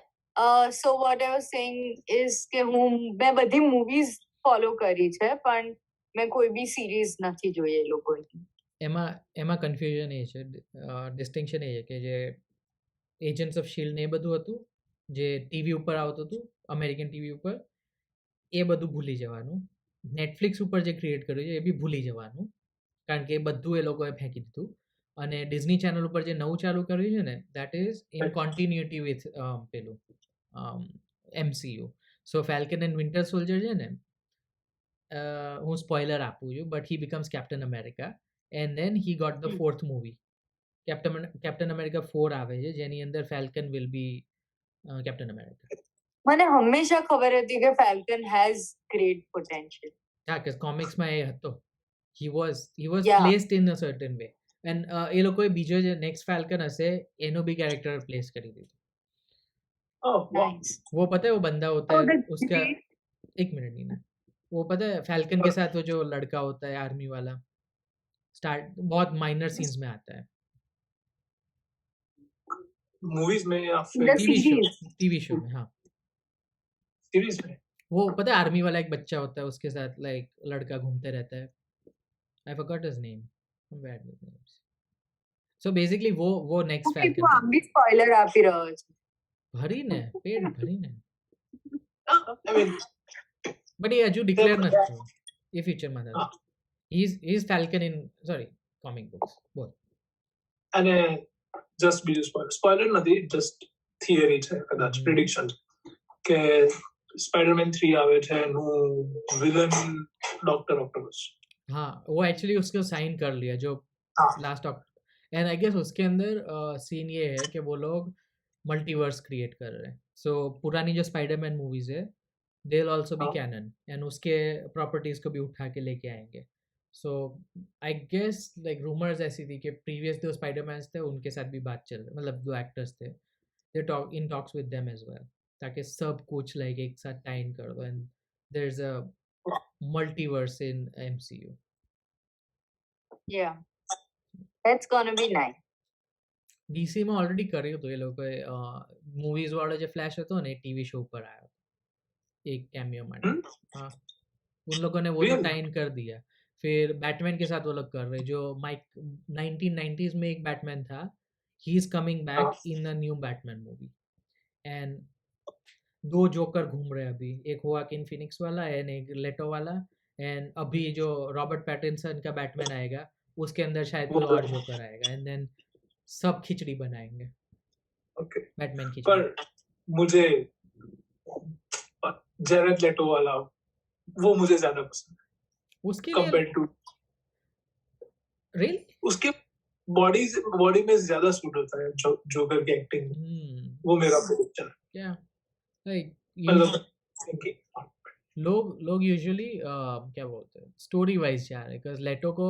So what I was saying is કે મેં બધી મૂવીઝ ફોલો કરી છે પણ મેં કોઈ બી સિરીઝ નથી જોઈ એ લોકોની. એમાં કન્ફ્યુઝન એ છે ડિસ્ટિંક્શન એ છે કે જે એજન્ટ્સ ઓફ શિલ્ડ ને એ બધું હતું જે ટીવી ઉપર આવતું હતું અમેરિકન ટીવી ઉપર એ બધું ભૂલી જવાનું નેટફ્લિક્સ ઉપર જે ક્રિએટ કર્યું છે એ બી ભૂલી જવાનું કારણ કે એ બધું એ લોકોએ ફેંકી દીધું અને ડિઝની ચેનલ ઉપર જે નવું ચાલુ કર્યું છે ને that is in continuity with પેલું MCU so Falcon and Winter Soldier છે ને હું સ્પોઇલર આપું છું but he becomes Captain America and then he got the fourth movie Captain America 4 આવે છે જેની અંદર Falcon will be Captain America મને હંમેશા ખબર હતી કે ફેલ્કન હેઝ ગ્રેટ પોટેન્શિયલ. હા કે કોમિક્સમાં એ હતો he was Yeah. placed in a certain way and એ લોકોએ બીજો જે નેક્સ્ટ ફેલ્કન હશે એનો બી कैरेक्टर પ્લેસ કરી દીધું Oh, wow. Nice. वो पता है वो बंदा होता Oh, है that's उसका great. एक मिनट नहीं ना वो पता है फैल्कन के साथ वो जो लड़का होता है आर्मी वाला स्टार्ट बहुत माइनर सीन्स में आता है मूवीज में या The फिर series. टीवी शो में हाँ सीरीज में? वो पता है आर्मी वाला एक बच्चा होता है उसके साथ लाइक लड़का घूमते रहता है I forgot his name I'm bad with names. So basically वो next Okay, Falcon તું આમ બી સ્પોઇલર આપી રહ્યો છે. ભરીને પેડ ભરીને I mean, but એ હજુ ડિક્લેર નથી થયું એ ફ્યુચરમાં થશે હા. he is Falcon in sorry comic books બોલ અને જસ્ટ બીજું સ્પોઇલર નથી, જસ્ટ થિયરી છે કદાચ, હમ. પ્રિડિક્શન કે સ્પાइडरमैन 3 આવે છે એનું વિલન ડોક્ટર ઓક્ટોપસ. हाँ वो एक्चुअली उसको साइन कर लिया जो हाँ. लास्ट एंड आई गेस उसके अंदर सीन ये है कि वो लोग मल्टीवर्स क्रिएट कर रहे हैं सो पुरानी जो स्पाइडरमैन मूवीज है दे विल आल्सो बी हाँ. कैनन एंड उसके प्रॉपर्टीज को भी उठा के लेके आएंगे सो आई गेस लाइक रूमर्स ऐसी थी कि प्रीवियस जो स्पाइडरमैन थे उनके साथ भी बात चल रही मतलब जो एक्टर्स थे they talk in talks with them as well ताकि सब कुछ लाइक एक साथ टाइन कर दो and there is a multiverse in MCU. Yeah. That's gonna be nice. DC માં ઓલરેડી કર્યું હતું એ લોકોએ મૂવીઝ વાળો જે ફ્લેશ હતો ને એ ટીવી શો પર આવ્યો एक कैमियो માટે हाँ उन लोगों ने वो तो Really? टाइन कर दिया फिर बैटमैन के साथ वो लोग कर रहे जो माइक 1990s में एक बैटमैन था he is coming back in a new Batman movie and 2 joker घूम रहे हैं अभी एक होआकिन फिनिक्स वाला एंड एक लेटो वाला एंड अभी जो रॉबर्ट पैटिंसन का बैटमैन आएगा उसके अंदर शायद कोई और जोकर आएगा एंड देन सब खिचड़ी बनाएंगे ओके. बैटमैन पर खिचड़ी मुझे जेरेड लेटो वाला वो मुझे ज्यादा पसंद है उसके लिए कंपेयर टू रियली उसके बॉडी में ज्यादा सूट होता है जोकर की एक्टिंग में. वो मेरा प्रेडिक्शन है. क्या लाइक मतलब thinking. लोग यूजुअली क्या बोलते हैं स्टोरी वाइज जा रहे हैं बिकॉज लेटो को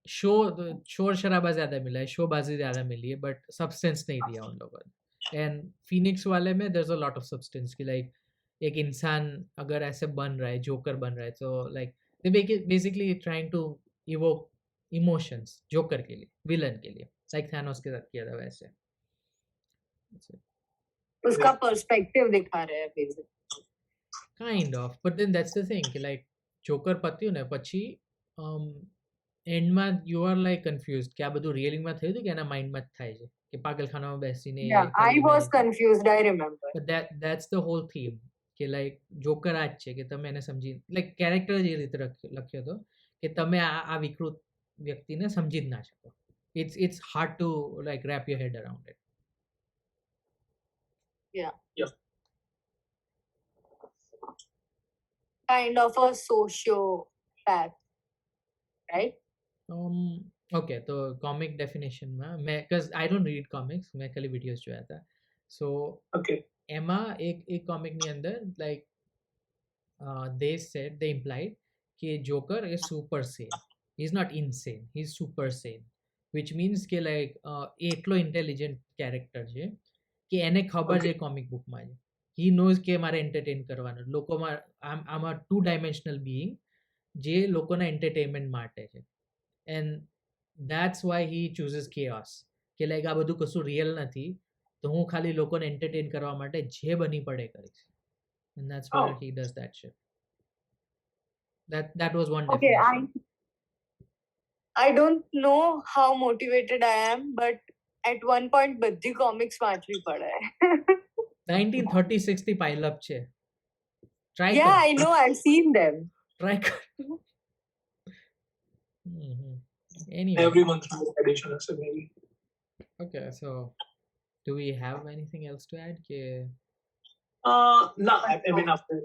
शोर शराबा ज्यादा मिला है शोबाजी ज्यादा मिली है बट सब्सटेंस नहीं दिया उन लोगों ने एंड फिनिक्स वाले में there is a lot of substance की लाइक एक इंसान अगर ऐसे बन रहा है जोकर बन रहा है तो like they basically trying to evoke emotions Joker के लिए विलन के लिए लाइक थैनोस के साथ किया था वैसे उसका पर्सपेक्टिव दिखा रहे हैं basically. kind of but then that's the thing कि like જોકર પત્યું ને પછી એન્ડમાં યુ આર લાઈક કન્ફ્યુઝ કે આ બધું રિયલિંગમાં થયું હતું કે એના માઇન્ડમાં જ થાય છે કે પાગલખાનામાં બેસીને Yeah, I was confused, I remember. but that's the whole theme કે લાઈક જોકર આ જ છે કે તમે એને સમજી લાઈક કેરેક્ટર જ એ રીતે લખ્યો હતો કે તમે આ વિકૃત વ્યક્તિને સમજી જ ના શકો. It's hard to like wrap your head around it. Kind of a sociopath, right? Okay, તો કોમિક ડેફિનેશનમાં મેં because I don't read comics, મેં ખાલી વિડીયોઝ જોયા હતા. So Okay. એમાં એક કોમિકની અંદર લાઈક they implied કે joker is super sane. He's not insane, he's super sane, which means કે લાઈક એ એટલો ઇન્ટેલિજન્ટ કેરેક્ટર છે કે એને ખબર છે કોમિક બુકમાં છે. he knows કે મારે એન્ટરટેન કરવાનું લોકોમાં આમ અ 2-dimensional being જે લોકોના એન્ટરટેનમેન્ટ માટે છે. and that's why he chooses chaos કે લાઈક આ બધું કશું રિયલ નથી તો હું ખાલી લોકોને એન્ટરટેન કરવા માટે જે બની પડે કરીશ. and that's where he does that shit. That was one Okay, definition. I don't know how motivated I am, but at one point બધી comics વાંચવી પડે. 1936 થી pile up છે. Try Yeah, I know, I've seen them. Try Anyway. Every month edition or so maybe. Okay, so do we have anything else to add? No, I mean after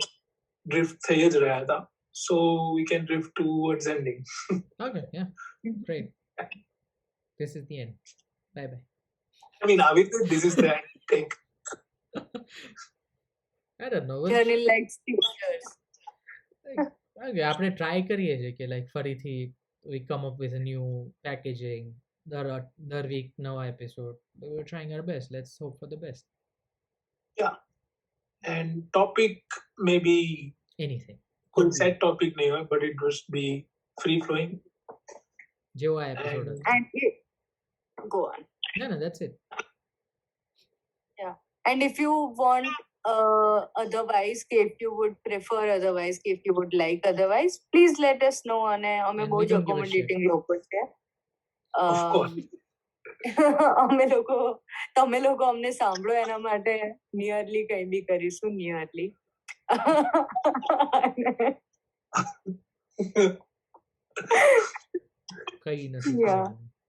drift થઈ જ રહ્યા હતા, so we can drift towards ending. Okay, yeah, great. This is the end. Bye bye. I mean, this is the end. Think. I don't know. Journal likes pictures. Okay, આપણે try કરીએ છીએ કે like ફરીથી we come up with a new packaging. દર week નવા episode. We're trying our best. Let's hope for the best. Yeah. And topic maybe anything. Could set topic nahi hoy, but it must be free flowing. જેવો આ episode હતો. And go on. No, that's it. Yeah. And if you want otherwise, if you would prefer otherwise, if you would like otherwise, please let us know. And અમે બહુ જ accommodating લોકો છે. Of course. તમે લોકો અમને સાંભળો એના માટે નિયરલી કઈ બી કરીશું નિયરલી. કઈ નથી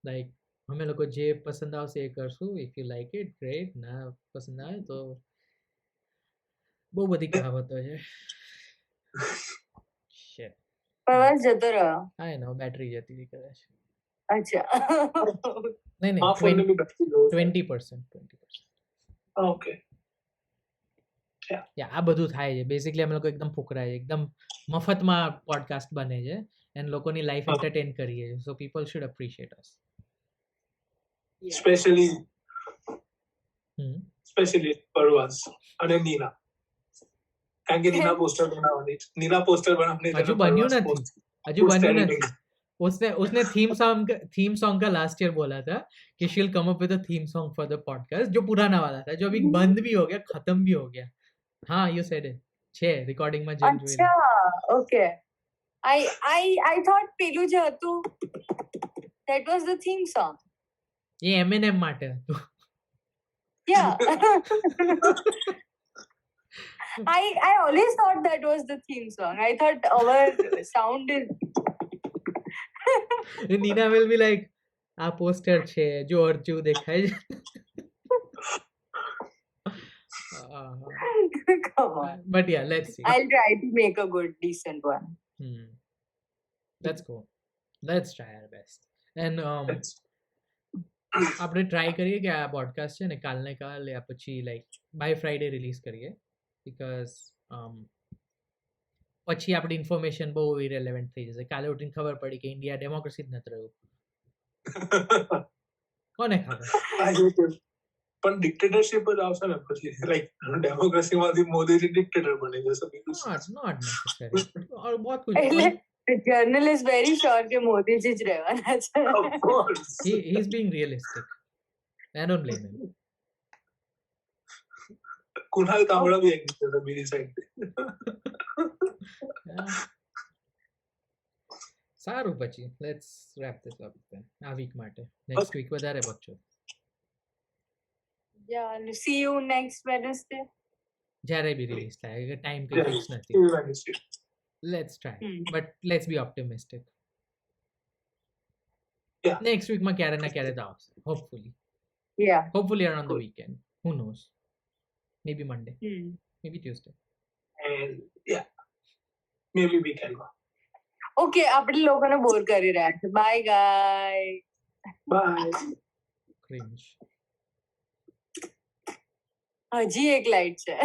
લાઈક અમે લોકો જે પસંદ આવશે એ કરશું. if you like it great, ના પસંદ આવે તો બહુ બધી કહાવતો છે. shit પ્રવાસ જતો રહ્યો. I know બેટરી જતી હતી કદાચ. અચ્છા નહીં 20%. Okay. આ બધું થાય છે બેસિકલી અમે લોકો એકદમ ફુકરા છે, એકદમ મફતમાં પોડકાસ્ટ બને છે અને લોકોની લાઈફ એન્ટરટેન કરીએ છીએ. So people should appreciate us. Especially પરવાસ અને નીના. કારણ કે નીના પોસ્ટર બનાવવાની છે. નીના પોસ્ટર બનાવને હજુ બન્યું નથી. उसने थीम सॉन्ग का लास्ट ईयर बोला था कि she'll come up with a theme song for the podcast, जो पुराना वाला था, जो अभी बंद भी हो गया, खत्म भी हो गया. हाँ, you said it. छे recording में जन अच्छा, okay. I thought પેલું જે હતું that was the theme song. ये Eminem માટે હતું. Yeah. I always thought that was the theme song. I thought our sound is Nina will be like, આ પોસ્ટર છે જો અર્જુ દેખાય છે. Come on. But yeah, let's see. I'll try to make a good decent one. That's cool. Let's try our best. And આપણે try કરીએ કે આ podcast છે ને કાલને કાલ યા પછી લાઈક બાય ફ્રાઈડે રિલીઝ કરીએ, બીકોઝ પછી આપણી ઇન્ફોર્મેશન બહુ ઇરેલેવન્ટ થઈ જશે. કાલે ઉઠીને ખબર પડી કે ઇન્ડિયા ડેમોક્રેસી જ નથી રહ્યું. કોને ખબર? પણ ડિક્ટેટરશિપ જ આવશે ને પછી, લાઈક ડેમોક્રેસી માંથી મોદીજી ડિક્ટેટર બની જશે. Not necessary. और बहुत कुछ. The journal is very sure કે મોદીજી જ રહેવાના છે. Of course. He's being realistic. I don't blame him. Kunal કામડા બી એક બીજી સાઈડ. સારું પછી લેટ્સ રેપ ધીસ અપ આ વીક માટે નેક્સ્ટ વીક વધારે બચ્ચો Yeah, see you next Wednesday. જ્યારે બી રિલીઝ થાય ટાઈમ કઈ Yeah. ફિક્સ નથી See you Wednesday. Let's try Hmm. But let's be optimistic Yeah. Next વીકમાં ક્યારે ના ક્યારે તો આવશે Yeah. Hopefully around the Cool. Weekend who knows maybe Monday Hmm. Maybe Tuesday And yeah, maybe we can go. Okay, આપણે લોકોને બોર કરી રહ્યા છે. Bye guys. Bye. ક્રિન્જ હજી એક લાઈટ છે.